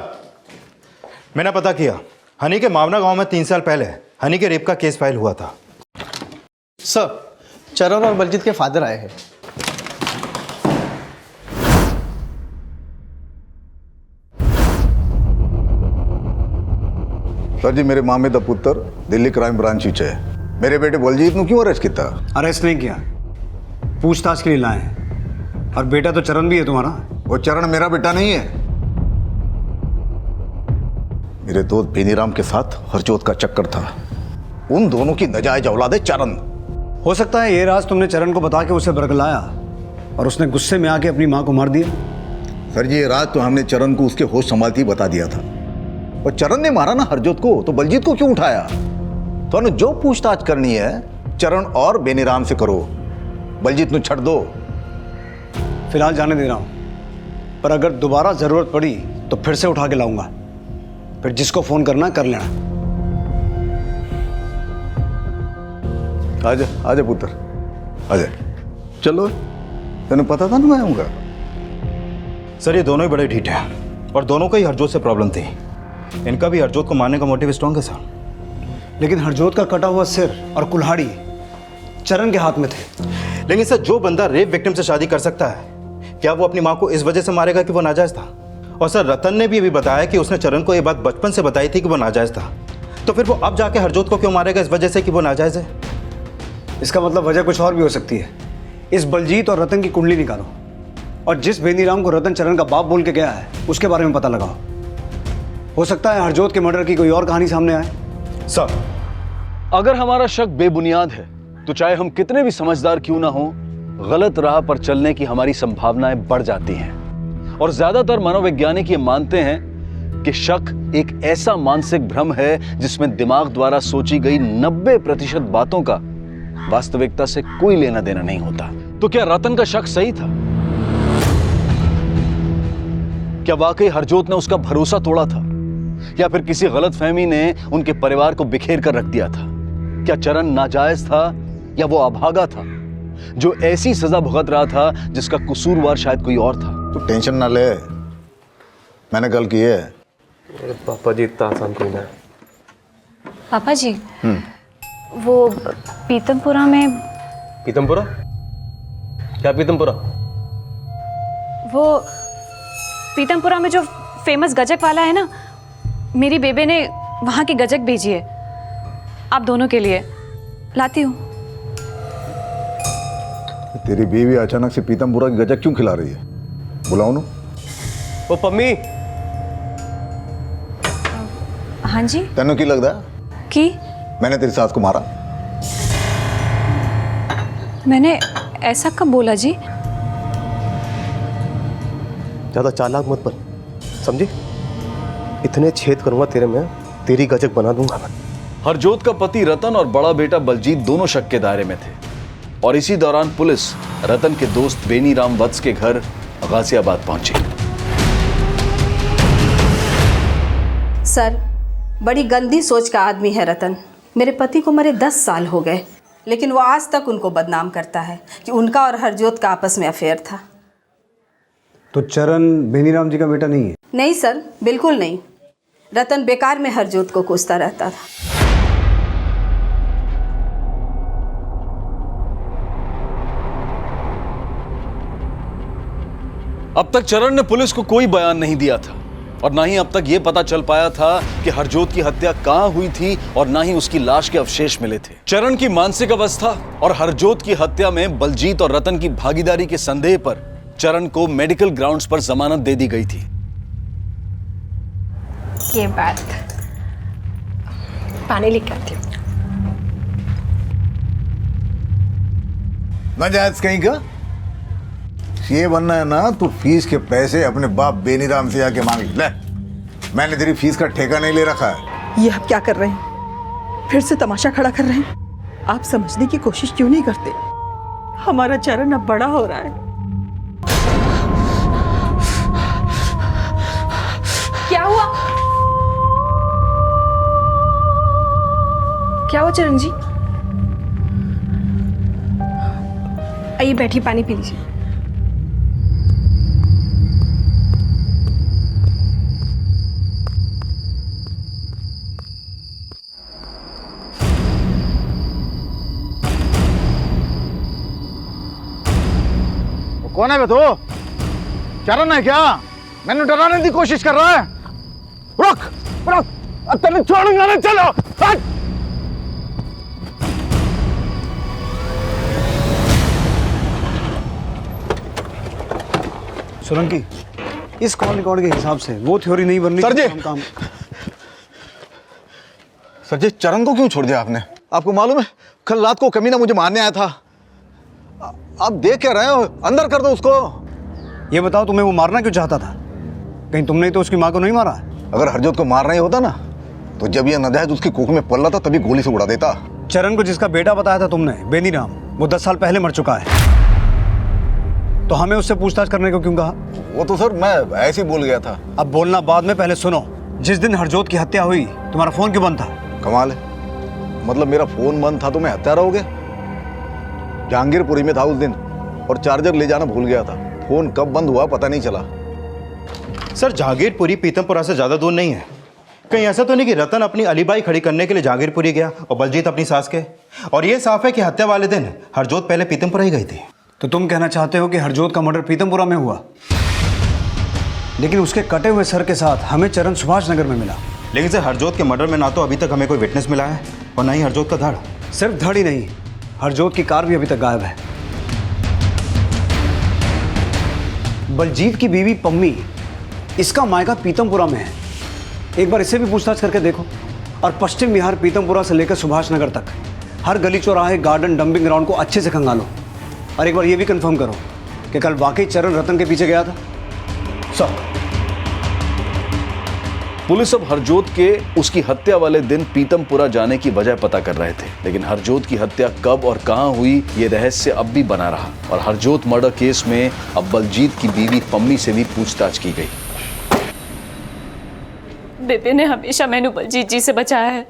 मैंने पता किया, हनी के मावना गांव में 3 साल पहले हनी के रेप का केस फाइल हुआ था। सर, चरण और बलजीत के फादर आए हैं। सर जी, मेरे मामे दा पुत्र दिल्ली क्राइम ब्रांच च है। मेरे बेटे बलजीत ਨੂੰ क्यों अरेस्ट किया? अरेस्ट नहीं किया, पूछताछ के लिए लाए हैं। और बेटा तो चरण भी है तुम्हारा। वो चरण मेरा बेटा नहीं है। मेरे दोस्त बेनीराम के साथ हरजोत का चक्कर था। उन दोनों की नाजायज औलाद है चरण। हो सकता है ये राज तुमने चरण को बता के उसे बरगलाया और उसने गुस्से में आके अपनी माँ को मार दिया। सर जी, ये राज तो हमने चरण को उसके होश संभालते ही बता दिया था। और चरण ने मारा ना हरजोत को, तो बलजीत को क्यों उठाया? तो जो पूछताछ करनी है चरण और बेनीराम से करो, बलजीत छड़ दो। फिलहाल जाने दे रहा हूं, पर अगर दोबारा जरूरत पड़ी तो फिर से उठा के लाऊंगा। फिर जिसको फोन करना कर लेना। आजा आजा पुत्र, आजा। चलो, तेने पता था ना मैं आऊंगा। सर, ये दोनों ही बड़े ढीठ हैं और दोनों को ही हरजोत से प्रॉब्लम थी। इनका भी हरजोत को मारने का मोटिव स्ट्रॉन्ग है सर। लेकिन हरजोत का कटा हुआ सिर और कुल्हाड़ी चरण के हाथ में थे। लेकिन सर, जो बंदा रेप विक्टिम से शादी कर सकता है, क्या वो अपनी माँ को इस वजह से मारेगा कि वो नाजायज था? और सर, रतन ने भी अभी बताया कि उसने चरण को ये बात बचपन से बताई थी कि वो नाजायज था। तो फिर वो अब जाके हरजोत को क्यों मारेगा इस वजह से कि वो नाजायज है? इसका मतलब वजह कुछ और भी हो सकती है। इस बलजीत और रतन की कुंडली निकालो और जिस बेनीराम को रतन चरण का बाप बोल के गया है उसके बारे में पता लगाओ। हो सकता है हरजोत के मर्डर की कोई और कहानी सामने आए। सर, अगर हमारा शक बेबुनियाद है तो चाहे हम कितने भी समझदार क्यों ना हो, गलत राह पर चलने की हमारी संभावनाएं बढ़ जाती हैं। और ज्यादातर मनोवैज्ञानिक ये मानते हैं कि शक एक ऐसा मानसिक भ्रम है जिसमें दिमाग द्वारा सोची गई 90% बातों का वास्तविकता से कोई लेना देना नहीं होता। तो क्या रतन का शक सही था? क्या वाकई हरजोत ने उसका भरोसा तोड़ा था, या फिर किसी गलतफहमी ने उनके परिवार को बिखेर कर रख दिया था? क्या चरण नाजायज था या वो अभागा था जो ऐसी सजा भुगत रहा था जिसका कसूरवार शायद कोई और था? तो टेंशन ना ले, मैंने गल की है। पापा जी, इतना आसान कोई ना। पापा जी, वो पीतमपुरा में। पीतमपुरा? क्या पीतमपुरा? वो पीतमपुरा में जो फेमस गजक वाला है ना, मेरी बेबे ने वहाँ की गजक भेजी है आप दोनों के लिए। लाती हूँ। तेरी बीवी अचानक से पीतमपुरा की गजक क्यों खिला रही है? बुलाओ ना। ओ पम्मी। हाँ जी। तेनों की लगता कि मैंने तेरी सास को मारा? मैंने ऐसा कब बोला जी? ज्यादा चालाक मत बन, समझी? इतने छेद करूंगा तेरे में, तेरी गजक बना दूंगा मैं। हरजोत का पति रतन और बड़ा बेटा बलजीत दोनों शक के दायरे में थे और इसी दौरान पुलिस रतन के दोस्त बेनीराम वत्स के घर गाजियाबाद पहुंची। सर, बड़ी गंदी सोच का आदमी है रतन। मेरे पति को मरे 10 साल हो गए, लेकिन वो आज तक उनको बदनाम करता है कि उनका और हरजोत का आपस में अफेयर था। तो चरण बेनीराम जी का बेटा नहीं है? नहीं सर, बिल्कुल नहीं। रतन बेकार में हरजोत को कोसता रहता था। अब तक चरण ने पुलिस को कोई बयान नहीं दिया था और ना ही अब तक यह पता चल पाया था कि हरजोत की हत्या कहां हुई थी और ना ही उसकी लाश के अवशेष मिले थे। चरण की मानसिक अवस्था और हरजोत की हत्या में बलजीत और रतन की भागीदारी के संदेह पर चरण को मेडिकल ग्राउंड्स पर जमानत दे दी गई थी। ये बात, पानी लेकर आती हूँ। नाजायज कहीं का ये बनना है ना, तू फीस के पैसे अपने बाप बेनीराम से जाके मांग ले। मैंने तेरी फीस का ठेका नहीं ले रखा है। ये आप क्या कर रहे हैं? फिर से तमाशा खड़ा कर रहे हैं? आप समझने की कोशिश क्यों नहीं करते? हमारा चरण अब बड़ा हो रहा है। क्या हुआ? क्या हुआ चरण जी? आइए बैठिए, पानी पी लीजिए। कौन है बे तू? चरण है क्या? मैंने डराने की कोशिश कर रहा है। रुक रुक, तेरे छोड़ूंगा ना। चलो हट। सोलंकी, इस कॉल रिकॉर्ड के हिसाब से वो थ्योरी नहीं बन रही। सर जी, सर जी, चरण को क्यों छोड़ दिया आपने? आपको मालूम है कल रात को कमीना मुझे मारने आया था। आप देख क्या रहे हो? अंदर कर दो उसको। ये बताओ, तुम्हें वो मारना क्यों चाहता था? कहीं तुमने तो उसकी माँ को नहीं मारा? अगर हरजोत को मारना ही होता ना, तो जब ये नाजायज उसकी कोख में पल रहा था तभी गोली से उड़ा देता। चरण को जिसका बेटा बताया था तुमने, बेनीराम, वो 10 साल पहले मर चुका है। तो हमें उससे पूछताछ करने को क्यों कहा? वो तो सर मैं ऐसे ही बोल गया था। अब बोलना बाद में, पहले सुनो। जिस दिन हरजोत की हत्या हुई तुम्हारा फोन क्यों बंद था? कमाल है, मतलब मेरा फोन बंद था तो मैं हत्यारा हो गया? जहांगीरपुरी में था उस दिन और चार्जर ले जाना भूल गया था। फोन कब बंद हुआ पता नहीं चला। सर जहांगीरपुरी पीतमपुरा से ज्यादा दूर नहीं है। कहीं ऐसा तो नहीं कि रतन अपनी अलीबाई खड़ी करने के लिए जहांगीरपुरी गया और बलजीत अपनी सास के? और ये साफ है कि हत्या वाले दिन हरजोत पहले पीतमपुरा ही गई थी। तो तुम कहना चाहते हो कि हरजोत का मर्डर पीतमपुरा में हुआ, लेकिन उसके कटे हुए सर के साथ हमें चरण सुभाष नगर में मिला। लेकिन सर हरजोत के मर्डर में ना तो अभी तक हमें कोई विटनेस मिला है और ना ही हरजोत का धड़। सिर्फ धड़ ही नहीं, हरजोत की कार भी अभी तक गायब है। बलजीत की बीवी पम्मी, इसका मायका पीतमपुरा में है। एक बार इसे भी पूछताछ करके देखो। और पश्चिम बिहार पीतमपुरा से लेकर सुभाष नगर तक हर गली चौराहे, गार्डन, डंपिंग ग्राउंड को अच्छे से खंगालो। और एक बार ये भी कंफर्म करो कि कल वाकई चरण रतन के पीछे गया था। सब पुलिस अब हरजोत के उसकी हत्या वाले दिन पीतमपुरा जाने की वजह पता कर रहे थे, लेकिन हरजोत की हत्या कब और कहां हुई ये रहस्य अब भी बना रहा। और हरजोत मर्डर केस में अब बलजीत की बीवी पम्मी से भी पूछताछ की गई। बेबे ने हमेशा मैंने बलजीत जी से बचाया है,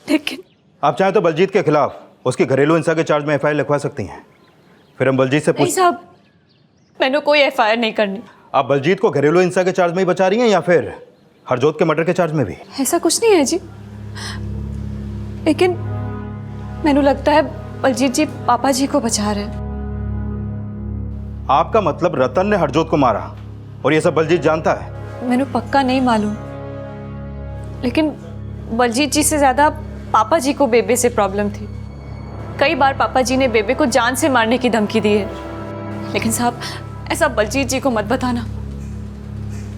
लेकिन आप चाहें तो बलजीत के खिलाफ उसकी घरेलू हिंसा के चार्ज में एफआईआर लिखवा सकती हैं। फिर हम बलजीत से नहीं साहब, मैंने कोई एफआईआर नहीं करनी। आप बलजीत को घरेलू हिंसा के चार्ज में ही बचा रही हैं या फिर हरजोत के मर्डर के चार्ज में भी? ऐसा कुछ नहीं है जी, लेकिन मैंने लगता है बलजीत जी पापा जी को बचा रहे हैं। आपका मतलब रतन ने हरजोत को मारा और ये सब बलजीत जानता है? मैंने पक्का नहीं मालूम, लेकिन बलजीत जी से ज्यादा पापा जी को बेबे से प्रॉब्लम थी। कई बार पापा जी ने बेबे को जान से मारने की धमकी दी है, लेकिन साहब ऐसा बलजीत जी को मत बताना,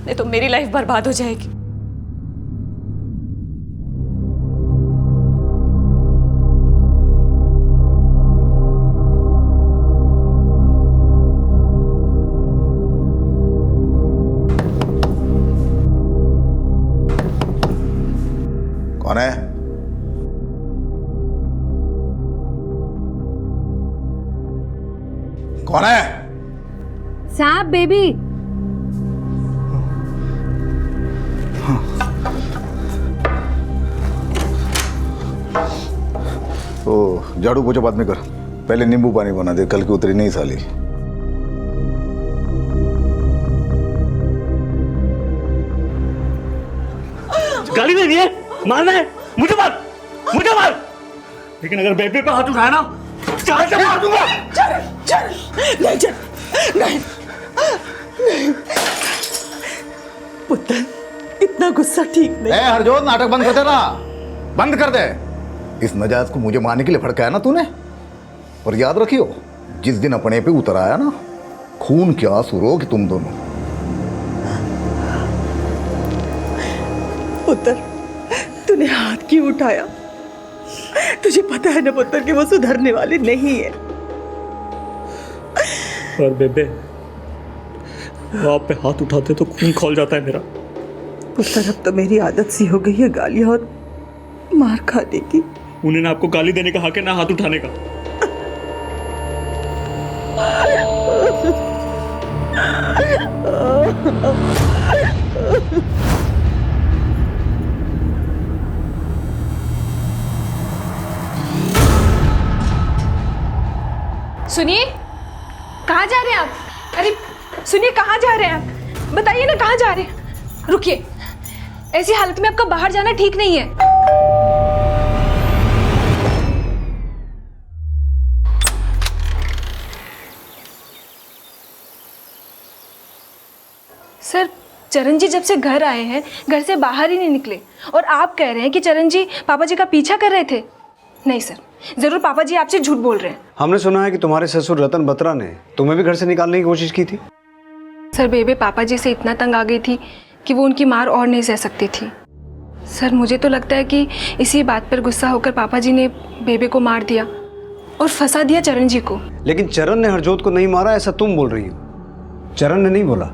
नहीं तो मेरी लाइफ बर्बाद हो जाएगी। कौन है? कौन है? साहब बेबी। झाड़ू पोछा बाद में कर, पहले नींबू पानी बना दे, कल की उतरी नहीं साली। गाली देनी है, मारना है, मुझे मार, मुझे मार। लेकिन अगर बेबी पे हाथ उठाया ना, चार से मार दूंगा। नहीं चल, नहीं, नहीं। पुत्र, इतना गुस्सा ठीक नहीं। हरजोत, नाटक बंद कर दे ना, बंद कर दे। इस नजायज को मुझे मारने के लिए भड़काया ना तूने, और याद रखियो, जिस दिन अपने पे उतर आया ना, खून के आंसू रोगे तुम दोनों। पुत्र, तूने हाथ क्यों उठाया? तुझे पता है ना पुत्र कि वो सुधरने वाली नहीं है। पर बेबे, वो आप पे हाथ उठाते तो खून खौल जाता है मेरा। पुत्र, अब तो मेरी आदत सी हो गई है गालियां और मार खाने की। उन्हें ना आपको गाली देने का हक है, ना हाथ उठाने का। सुनिए, कहाँ जा रहे हैं आप? अरे सुनिए, कहाँ जा रहे हैं आप? बताइए ना, कहाँ जा रहे हैं? रुकिए, ऐसी हालत में आपका बाहर जाना ठीक नहीं है। सर, चरण जी जब से घर आए हैं, घर से बाहर ही नहीं निकले, और आप कह रहे हैं कि चरण जी पापा जी का पीछा कर रहे थे। नहीं सर, जरूर पापा जी आपसे झूठ बोल रहे हैं। हमने सुना है कि तुम्हारे ससुर रतन बत्रा ने तुम्हें भी घर से निकालने की कोशिश की थी। सर, बेबे पापा जी से इतना तंग आ गई थी कि वो उनकी मार और नहीं सह सकती थी। सर, मुझे तो लगता है कि इसी बात पर गुस्सा होकर पापा जी ने बेबे को मार दिया और फंसा दिया चरण जी को। लेकिन चरण ने हरजोत को नहीं मारा, ऐसा तुम बोल रही हो। चरण ने नहीं बोला।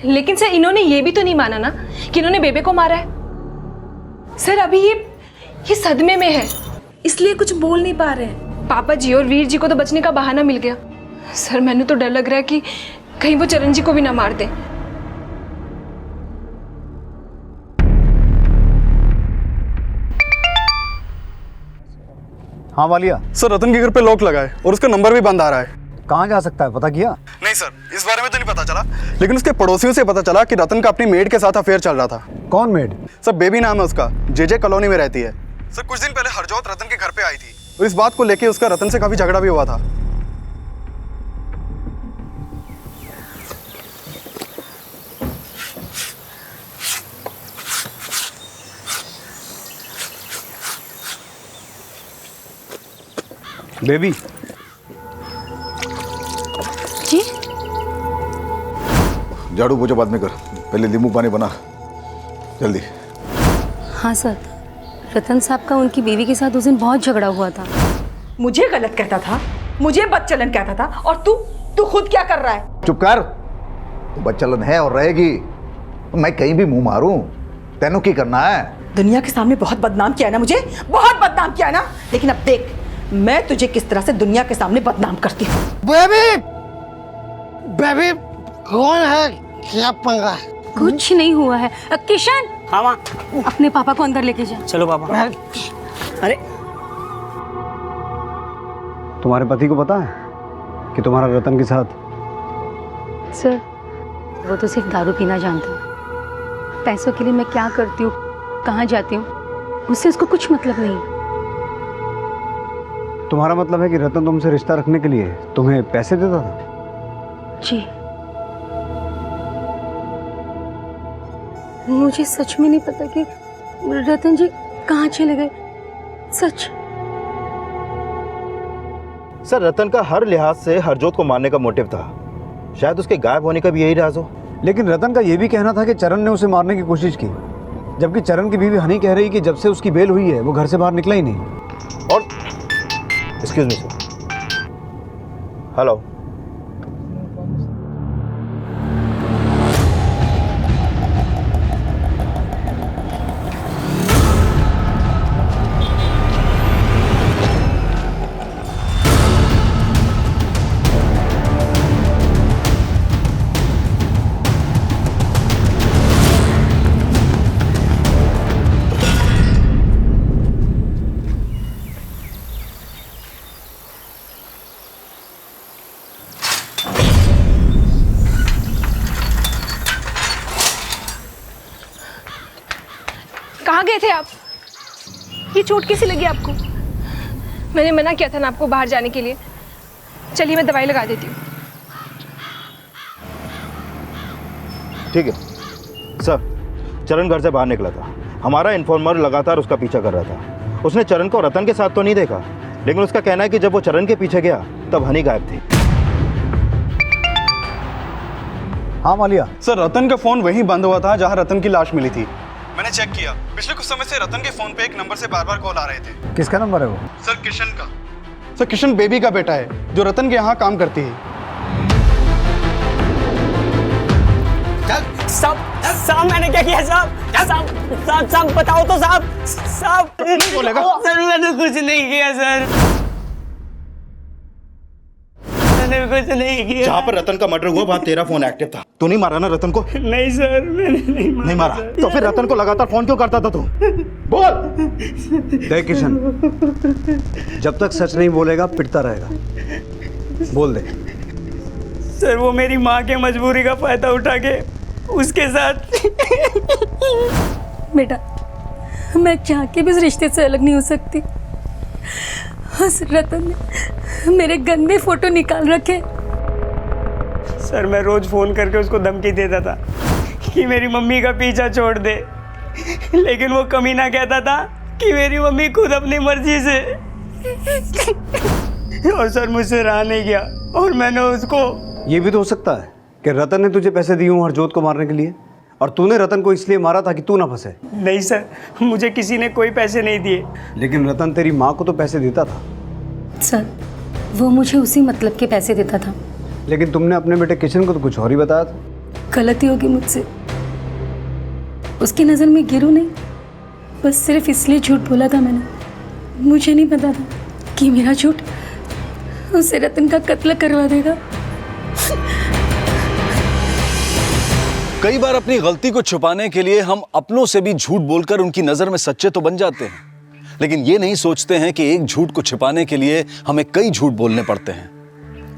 लेकिन सर, इन्होंने ये भी तो नहीं माना ना कि इन्होंने बेबे को मारा है। सर, अभी ये सदमे में है, इसलिए कुछ बोल नहीं पा रहे हैं। पापा जी और वीर जी को तो बचने का बहाना मिल गया। सर, मैंने तो डर लग रहा है कि कहीं वो चरण जी को भी ना मार दे। हाँ वालिया। सर, रतन के घर पे लॉक लगा है और उसका नंबर भी बंद आ रहा है। कहाँ जा सकता है, पता किया? नहीं सर, इस बारे में तो नहीं पता चला, लेकिन उसके पड़ोसियों से पता चला कि रतन का अपनी मेड के साथ अफेयर चल रहा था। कौन मेड? सर, बेबी नाम है उसका, जेजे कॉलोनी में रहती है। सर, कुछ दिन पहले हरजोत रतन के घर पे आई थी और इस बात को लेके उसका रतन से काफी झगड़ा भी हुआ था। बेबी जी? झाड़ू पोछा बाद में कर, पहले नींबू पानी बना, जल्दी। हाँ सर, रतन साहब का उनकी बीवी के साथ उस दिन बहुत झगड़ा हुआ था। मुझे गलत कहता था, मुझे बदचलन कहता था, और तू खुद क्या कर रहा है? चुप कर, तू बदचलन है और रहेगी। मैं कहीं भी मुंह मारूं, तेनों की करना है? दुनिया के सामने बहुत बदनाम किया है ना मुझे, बहुत बदनाम किया है ना, लेकिन अब देख मैं तुझे किस तरह से दुनिया के सामने बदनाम करती हूँ। बेबी, बेबी कौन है, क्या पंगा है? कुछ नहीं हुआ है। किशन, हाँ माँ, अपने पापा को अंदर लेके जा। चलो पापा। अरे तुम्हारे पति को पता है कि तुम्हारा रतन के साथ? सर, वो तो सिर्फ दारू पीना जानता है। पैसों के लिए मैं क्या करती हूँ, कहाँ जाती हूँ, उससे उसको कुछ मतलब नहीं। तुम्हारा मतलब है कि रतन तुमसे रिश्ता रखने के लिए तुम्हें पैसे देता था? जी। मुझे सच में नहीं पता कि रतन जी कहाँ चले गए, सच। सर, रतन का हर लिहाज से हरजोत को मारने का मोटिव था। शायद उसके गायब होने का भी यही राज हो। लेकिन रतन का यह भी कहना था कि चरण ने उसे मारने की कोशिश की, जबकि चरण की बीवी हनी कह रही कि जब से उसकी बेल हुई है वो घर से बाहर निकला ही नहीं। और एक्सक्यूज मी सर, हेलो, कहाँ गए थे आप? ये चोट कैसी लगी आपको? मैंने मना किया था ना आपको बाहर जाने के लिए। चलिए मैं दवाई लगा देती हूँ। ठीक है सर। चरण घर से बाहर निकला था, हमारा इन्फॉर्मर लगातार उसका पीछा कर रहा था। उसने चरण को रतन के साथ तो नहीं देखा, लेकिन उसका कहना है कि जब वो चरण के पीछे गया तब हनी गायब थी। हाँ मालिया। सर रतन का फोन वहीं बंद हुआ था जहां रतन की लाश मिली थी। मैंने चेक किया, पिछले कुछ समय से रतन के फोन पे एक नंबर से बार बार कॉल आ रहे थे। किसका नंबर है वो? सर किशन का। सर किशन बेबी का बेटा है जो रतन के यहाँ काम करती है। साहब मैंने क्या किया साहब? साहब बताओ तो साहब। साहब सर मैंने कुछ नहीं किया सर, मैंने कुछ नहीं किया। जहाँ पर रतन का मर्डर हुआ वहाँ तेरा फोन एक्टिव था। तू नहीं मारा ना रतन को? नहीं सर मैंने नहीं मारा। तो फिर रतन को लगातार फोन क्यों करता था तू? बोल। देख किशन, जब तक सच नहीं बोलेगा पिटता रहेगा। बोल दे। सर वो मेरी माँ के मजबूरी का फायदा उठा के उसके साथ। बेटा मैं चाह के भी इस रिश्ते से अलग नहीं हो सकती। उस रतन ने मेरे गंदे फोटो निकाल रखे। सर मैं रोज फोन करके उसको धमकी देता था कि मेरी मम्मी का पीछा छोड़ दे, लेकिन वो कमीना कहता था कि मेरी मम्मी खुद अपनी मर्जी से। और सर मुझसे रहा नहीं गया और मैंने उसको। ये भी तो हो सकता है कि रतन ने तुझे पैसे दिए हों हरजोत को मारने के लिए, और तूने रतन को इसलिए मारा था कि तू ना फंसे। नहीं सर, मुझे किसी ने कोई पैसे नहीं दिए। लेकिन रतन तेरी माँ को तो पैसे देता था। सर वो मुझे उसी मतलब के पैसे देता था। लेकिन तुमने अपने बेटे किशन को तो कुछ और ही बताया था। गलती होगी मुझसे, उसकी नज़र में गिरूं नहीं, बस सिर्फ इसलिए झूठ बोला था मैंने। मुझे नहीं पता था कि मेरा झूठ उसे रतन का कत्ल करवा देगा। कई बार अपनी गलती को छुपाने के लिए हम अपनों से भी झूठ बोलकर उनकी नजर में सच्चे तो बन जाते हैं, लेकिन ये नहीं सोचते हैं कि एक झूठ को छिपाने के लिए हमें कई झूठ बोलने पड़ते हैं,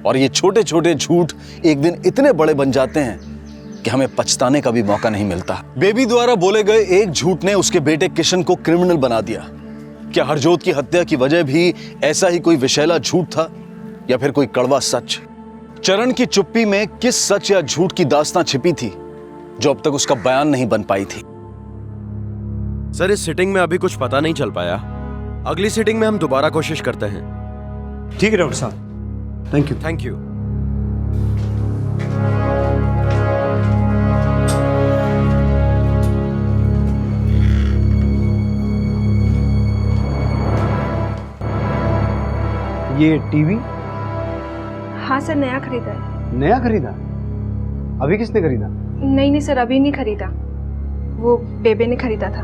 और ये छोटे छोटे झूठ एक दिन इतने बड़े बन जाते हैं कि हमें पछताने का भी मौका नहीं मिलता। बेबी द्वारा बोले गए एक झूठ ने उसके बेटे किशन को क्रिमिनल बना दिया। क्या हरजोत की हत्या की वजह भी ऐसा ही कोई विषैला झूठ था, या फिर कोई कड़वा सच? चरण की चुप्पी में किस सच या झूठ की दास्तां छिपी थी जो अब तक उसका बयान नहीं बन पाई थी? सर इस सिटिंग में अभी कुछ पता नहीं चल पाया, अगली सिटिंग में हम दोबारा कोशिश करते हैं। ठीक है डॉक्टर साहब, थैंक यू। Thank you. ये टीवी? हाँ सर नया खरीदा है। नया खरीदा? अभी किसने खरीदा? नहीं सर अभी नहीं खरीदा, वो बेबे ने खरीदा था।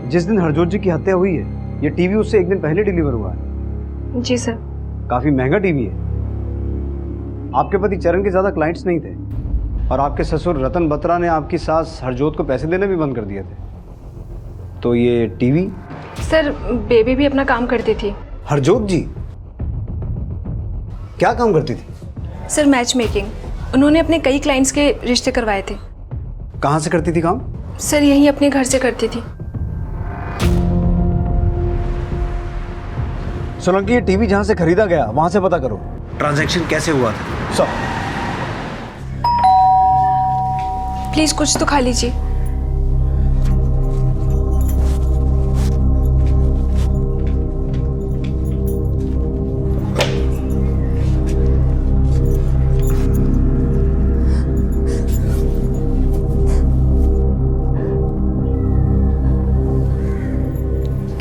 जिस दिन हरजोत जी की हत्या हुई है ये टीवी उससे एक दिन पहले डिलीवर हुआ है। जी सर। काफी महंगा टीवी है। आपके पति चरण के ज्यादा क्लाइंट्स नहीं थे, और आपके ससुर रतन बत्रा ने आपकी सास हरजोत को पैसे देने भी बंद कर दिए थे। तो ये टीवी? सर बेबी भी अपना काम करती थी। हरजोत जी क्या काम करती थी? Sir match making. उन्होंने अपने कई क्लाइंट्स के रिश्ते करवाए थे। कहाँ से करती थी काम? सर यहीं अपने घर से करती थी। सोलंकी ये टीवी जहाँ से खरीदा गया वहाँ से पता करो ट्रांजैक्शन कैसे हुआ था सब। प्लीज कुछ तो खा लीजिए।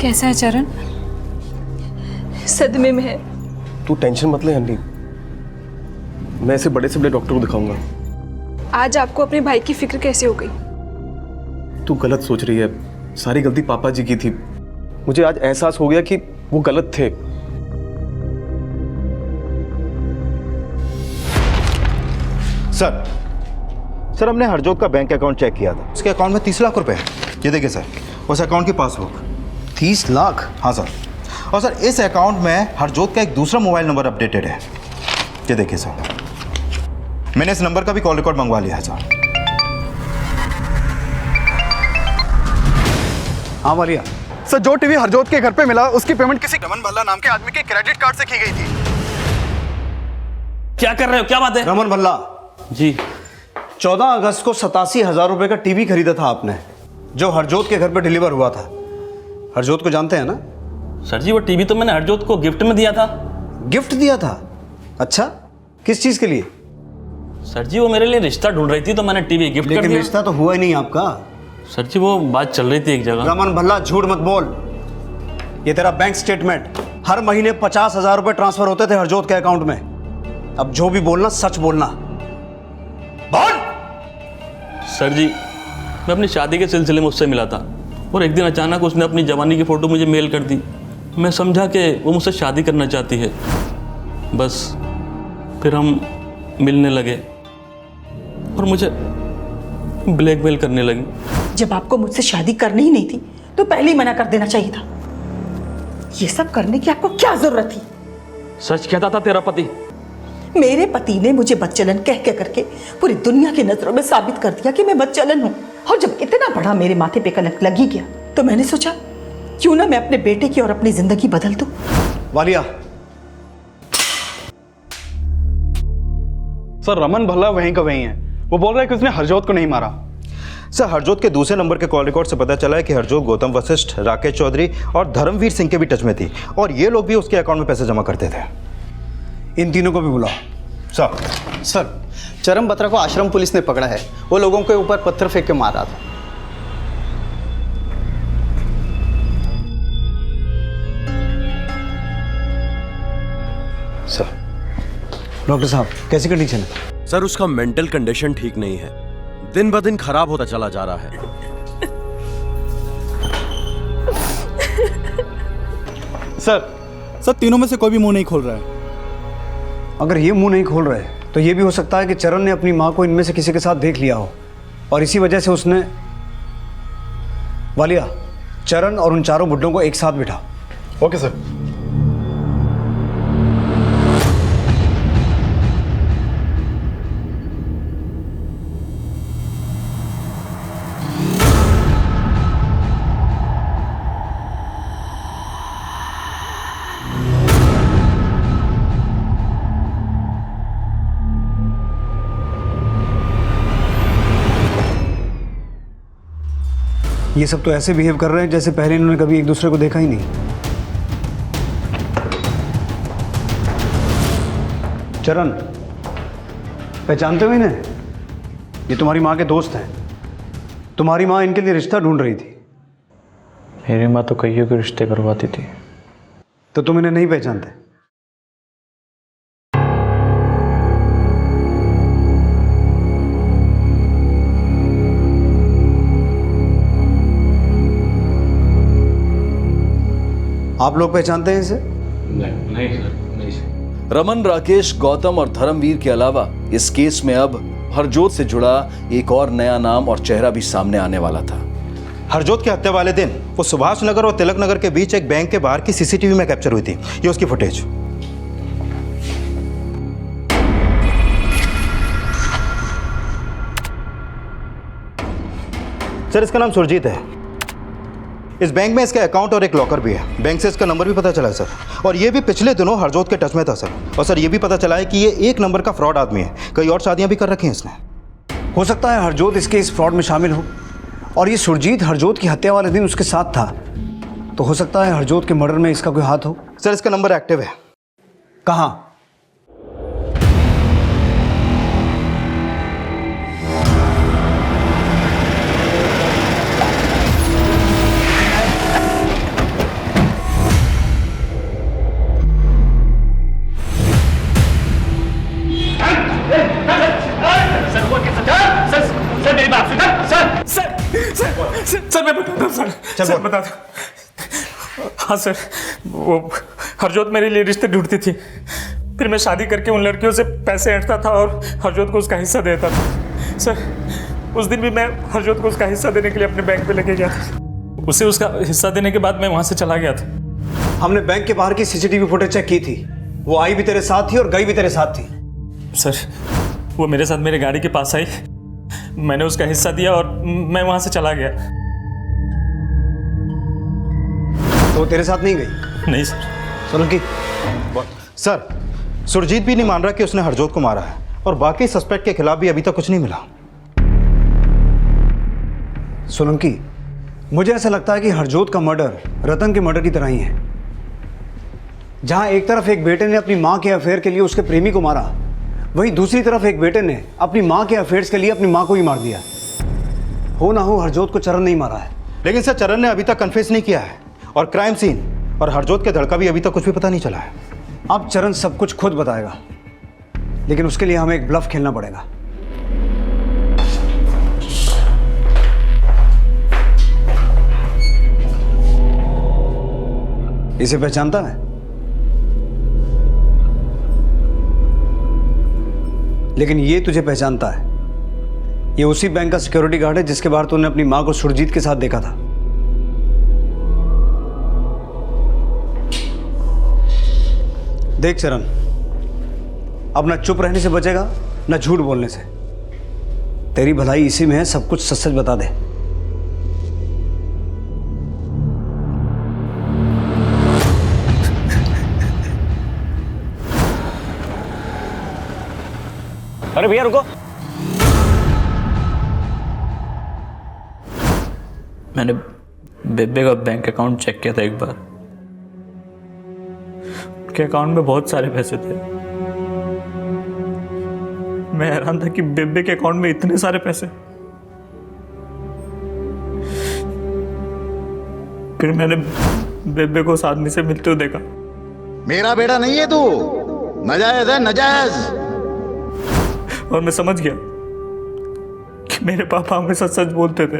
कैसा है चरण? सदमे में है। तू टेंशन मत ले हंडी, मैं इसे बड़े से बड़े डॉक्टर को दिखाऊंगा। आज आपको अपने भाई की फिक्र कैसे हो गई? तू गलत सोच रही है, सारी गलती पापा जी की थी। मुझे आज एहसास हो गया कि वो गलत थे। सर हमने हरजोत का बैंक अकाउंट चेक किया था, उसके अकाउंट में 30 लाख रुपए है। ये देखिए सर, उस अकाउंट की पासबुक। 30 लाख? हाँ सर। और सर इस अकाउंट में हरजोत का एक दूसरा मोबाइल नंबर अपडेटेड है। ये देखिए सर, मैंने इस नंबर का भी कॉल रिकॉर्ड मंगवा लिया है सर। हाँ वालिया। सर जो टीवी हरजोत के घर पे मिला उसकी पेमेंट किसी रमन भल्ला नाम के आदमी के क्रेडिट कार्ड से की गई थी। क्या कर रहे हो, क्या बात है? रमन भल्ला जी, 14 अगस्त को 87,000 रुपए का टीवी खरीदा था आपने, जो हरजोत के घर पे डिलीवर हुआ था। हरजोत को जानते हैं ना? सर जी वो टीवी तो मैंने हरजोत को गिफ्ट में दिया था। गिफ्ट दिया था? अच्छा, किस चीज के लिए? सर जी वो मेरे लिए रिश्ता ढूंढ रही थी तो मैंने टीवी गिफ्ट कर दिया। लेकिन रिश्ता तो हुआ ही नहीं आपका। सर जी वो बात चल रही थी एक जगह। रमन भल्ला झूठ मत बोल। ये तेरा बैंक स्टेटमेंट, हर महीने 50,000 रुपए ट्रांसफर होते थे हरजोत के अकाउंट में। अब जो भी बोलना सच बोलना। बोल। सर जी मैं अपनी शादी के सिलसिले में उससे मिला था और एक दिन अचानक उसने अपनी जवानी की फ़ोटो मुझे मेल कर दी। मैं समझा कि वो मुझसे शादी करना चाहती है। बस फिर हम मिलने लगे और मुझे ब्लैकमेल करने लगी। जब आपको मुझसे शादी करनी ही नहीं थी तो पहले ही मना कर देना चाहिए था। ये सब करने की आपको क्या जरूरत थी? सच कहता था तेरा पति। मेरे पति ने मुझे बदचलन कह करके पूरी दुनिया की नजरों में साबित कर दिया कि मैं बदचलन हूँ। और जब इतना बड़ा मेरे माथे पे कलंक लग ही गया तो मैंने सोचा क्यों ना मैं अपने बेटे की और अपनी जिंदगी बदल दूं। वालिया, सर रमन भल्ला वहीं का वहीं है। वो बोल रहा है कि उसने हरजोत को नहीं मारा। सर हरजोत के दूसरे नंबर के कॉल रिकॉर्ड से पता चला है कि हरजोत गौतम वशिष्ठ, राकेश चौधरी और धर्मवीर सिंह के भी टच में थी और ये लोग भी उसके अकाउंट में पैसे जमा करते थे। इन तीनों को भी बुलाओ। सर चरम बत्रा को आश्रम पुलिस ने पकड़ा है। वो लोगों के ऊपर पत्थर फेंक के मार रहा था। सर डॉक्टर साहब कैसी कंडीशन है? सर उसका मेंटल कंडीशन ठीक नहीं है, दिन ब दिन खराब होता चला जा रहा है। सर तीनों में से कोई भी मुंह नहीं खोल रहा है। अगर ये मुंह नहीं खोल रहे तो ये भी हो सकता है कि चरण ने अपनी मां को इनमें से किसी के साथ देख लिया हो और इसी वजह से उसने। वालिया, चरण और उन चारों बुड्ढों को एक साथ बिठा। Okay sir. ये सब तो ऐसे बिहेव कर रहे हैं जैसे पहले इन्होंने कभी एक दूसरे को देखा ही नहीं। चरण, पहचानते हो इन्हें? ये तुम्हारी माँ के दोस्त हैं। तुम्हारी माँ इनके लिए रिश्ता ढूंढ रही थी। मेरी माँ तो कईयों के रिश्ते करवाती थी। तो तुम इन्हें नहीं पहचानते? आप लोग पहचानते हैं इसे? नहीं सर, नहीं सर। रमन, राकेश, गौतम और धर्मवीर के अलावा इस केस में अब हरजोत से जुड़ा एक और नया नाम और चेहरा भी सामने आने वाला था। हरजोत की हत्या वाले दिन वो सुभाष नगर और तिलक नगर के बीच एक बैंक के बाहर की सीसीटीवी में कैप्चर हुई थी। ये उसकी फुटेज। सर इसका नाम सुरजीत है। इस बैंक में इसका अकाउंट और एक लॉकर भी है। बैंक से इसका नंबर भी पता चला है सर। और ये भी पिछले दिनों हरजोत के टच में था सर। और सर ये भी पता चला है कि ये एक नंबर का फ्रॉड आदमी है। कई और शादियां भी कर रखी हैं इसने। हो सकता है हरजोत इसके इस फ्रॉड में शामिल हो और ये सुरजीत हरजोत की हत्या वाले दिन उसके साथ था। तो हो सकता है हरजोत के मर्डर में इसका कोई हाथ हो। सर इसका नंबर एक्टिव है। कहाँ? सर मैं बताता हूँ सर बताता हूँ। हाँ सर, वो हरजोत मेरे लिए रिश्ते ढूंढती थी। फिर मैं शादी करके उन लड़कियों से पैसे ऐंठता था और हरजोत को उसका हिस्सा देता था। सर उस दिन भी मैं हरजोत को उसका हिस्सा देने के लिए अपने बैंक पे लेके गया था। उसे उसका हिस्सा देने के बाद मैं वहाँ से चला गया था। हमने बैंक के बाहर की सीसीटीवी फुटेज चेक की थी। वो आई भी तेरे साथ थी और गई भी तेरे साथ थी। सर वो मेरे साथ मेरे गाड़ी के पास आई, मैंने उसका हिस्सा दिया और मैं वहाँ से चला गया। वो तेरे साथ नहीं गई? नहीं सर। सोलंकी। सर, सुरजीत भी नहीं मान रहा कि उसने हरजोत को मारा है और बाकी सस्पेक्ट के खिलाफ भी अभी तक कुछ नहीं मिला। सोलंकी, मुझे ऐसा लगता है कि हरजोत का मर्डर रतन के मर्डर की तरह ही है। जहां एक तरफ एक बेटे ने अपनी मां के अफेयर के लिए उसके प्रेमी को मारा, वहीं दूसरी तरफ एक बेटे ने अपनी मां के अफेयर्स के लिए अपनी मां को ही मार दिया। हो ना हो हरजोत को चरण नहीं मारा है। लेकिन सर, चरण ने अभी तक कन्फेस नहीं किया है और क्राइम सीन और हरजोत के धड़ का भी अभी तक कुछ भी पता नहीं चला है। अब चरण सब कुछ खुद बताएगा, लेकिन उसके लिए हमें एक ब्लफ खेलना पड़ेगा। इसे पहचानता है? लेकिन ये तुझे पहचानता है। ये उसी बैंक का सिक्योरिटी गार्ड है जिसके बाहर तूने अपनी मां को सुरजीत के साथ देखा था। देख चरण, अब ना चुप रहने से बचेगा ना झूठ बोलने से। तेरी भलाई इसी में है, सब कुछ सच सच बता दे। अरे भैया रुको। मैंने बेबे का बैंक अकाउंट चेक किया था एक बार। उनके अकाउंट में बहुत सारे पैसे थे। मैं हैरान था कि बेबे के अकाउंट में इतने सारे पैसे। फिर मैंने बेबे को उस आदमी से मिलते हुए देखा। मेरा बेटा नहीं है तू, नाजायज है, नाजायज। और मैं समझ गया कि मेरे पापा हमेशा सच बोलते थे।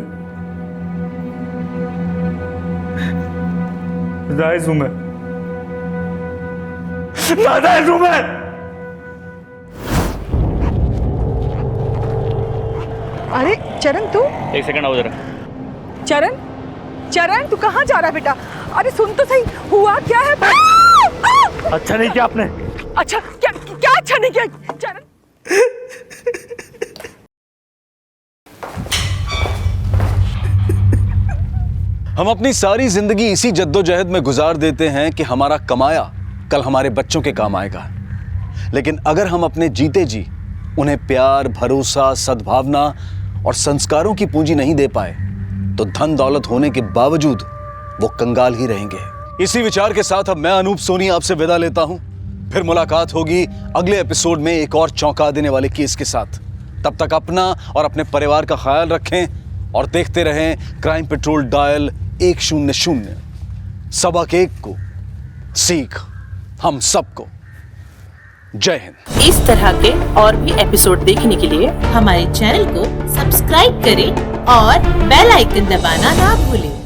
नाजायज हूं मैं, नाजायज हूं मैं। अरे चरण, तू? एक सेकंड आओ जरा। चरण, चरण तू कहाँ जा रहा है बेटा? अरे सुन तो सही, हुआ क्या है? अच्छा नहीं किया आपने। अच्छा क्या क्या अच्छा नहीं किया चरण? हम अपनी सारी जिंदगी इसी जद्दोजहद में गुजार देते हैं कि हमारा कमाया कल हमारे बच्चों के काम आएगा। लेकिन अगर हम अपने जीते जी उन्हें प्यार, भरोसा, सद्भावना और संस्कारों की पूंजी नहीं दे पाए तो धन दौलत होने के बावजूद वो कंगाल ही रहेंगे। इसी विचार के साथ अब मैं अनूप सोनी आपसे विदा लेता हूं। फिर मुलाकात होगी अगले एपिसोड में एक और चौंका देने वाले केस के साथ। तब तक अपना और अपने परिवार का ख्याल रखें और देखते रहें क्राइम पेट्रोल डायल 100। सबक एक को सीख हम सबको। जय हिंद। इस तरह के और भी एपिसोड देखने के लिए हमारे चैनल को सब्सक्राइब करें और बेल आइकन दबाना ना भूलें।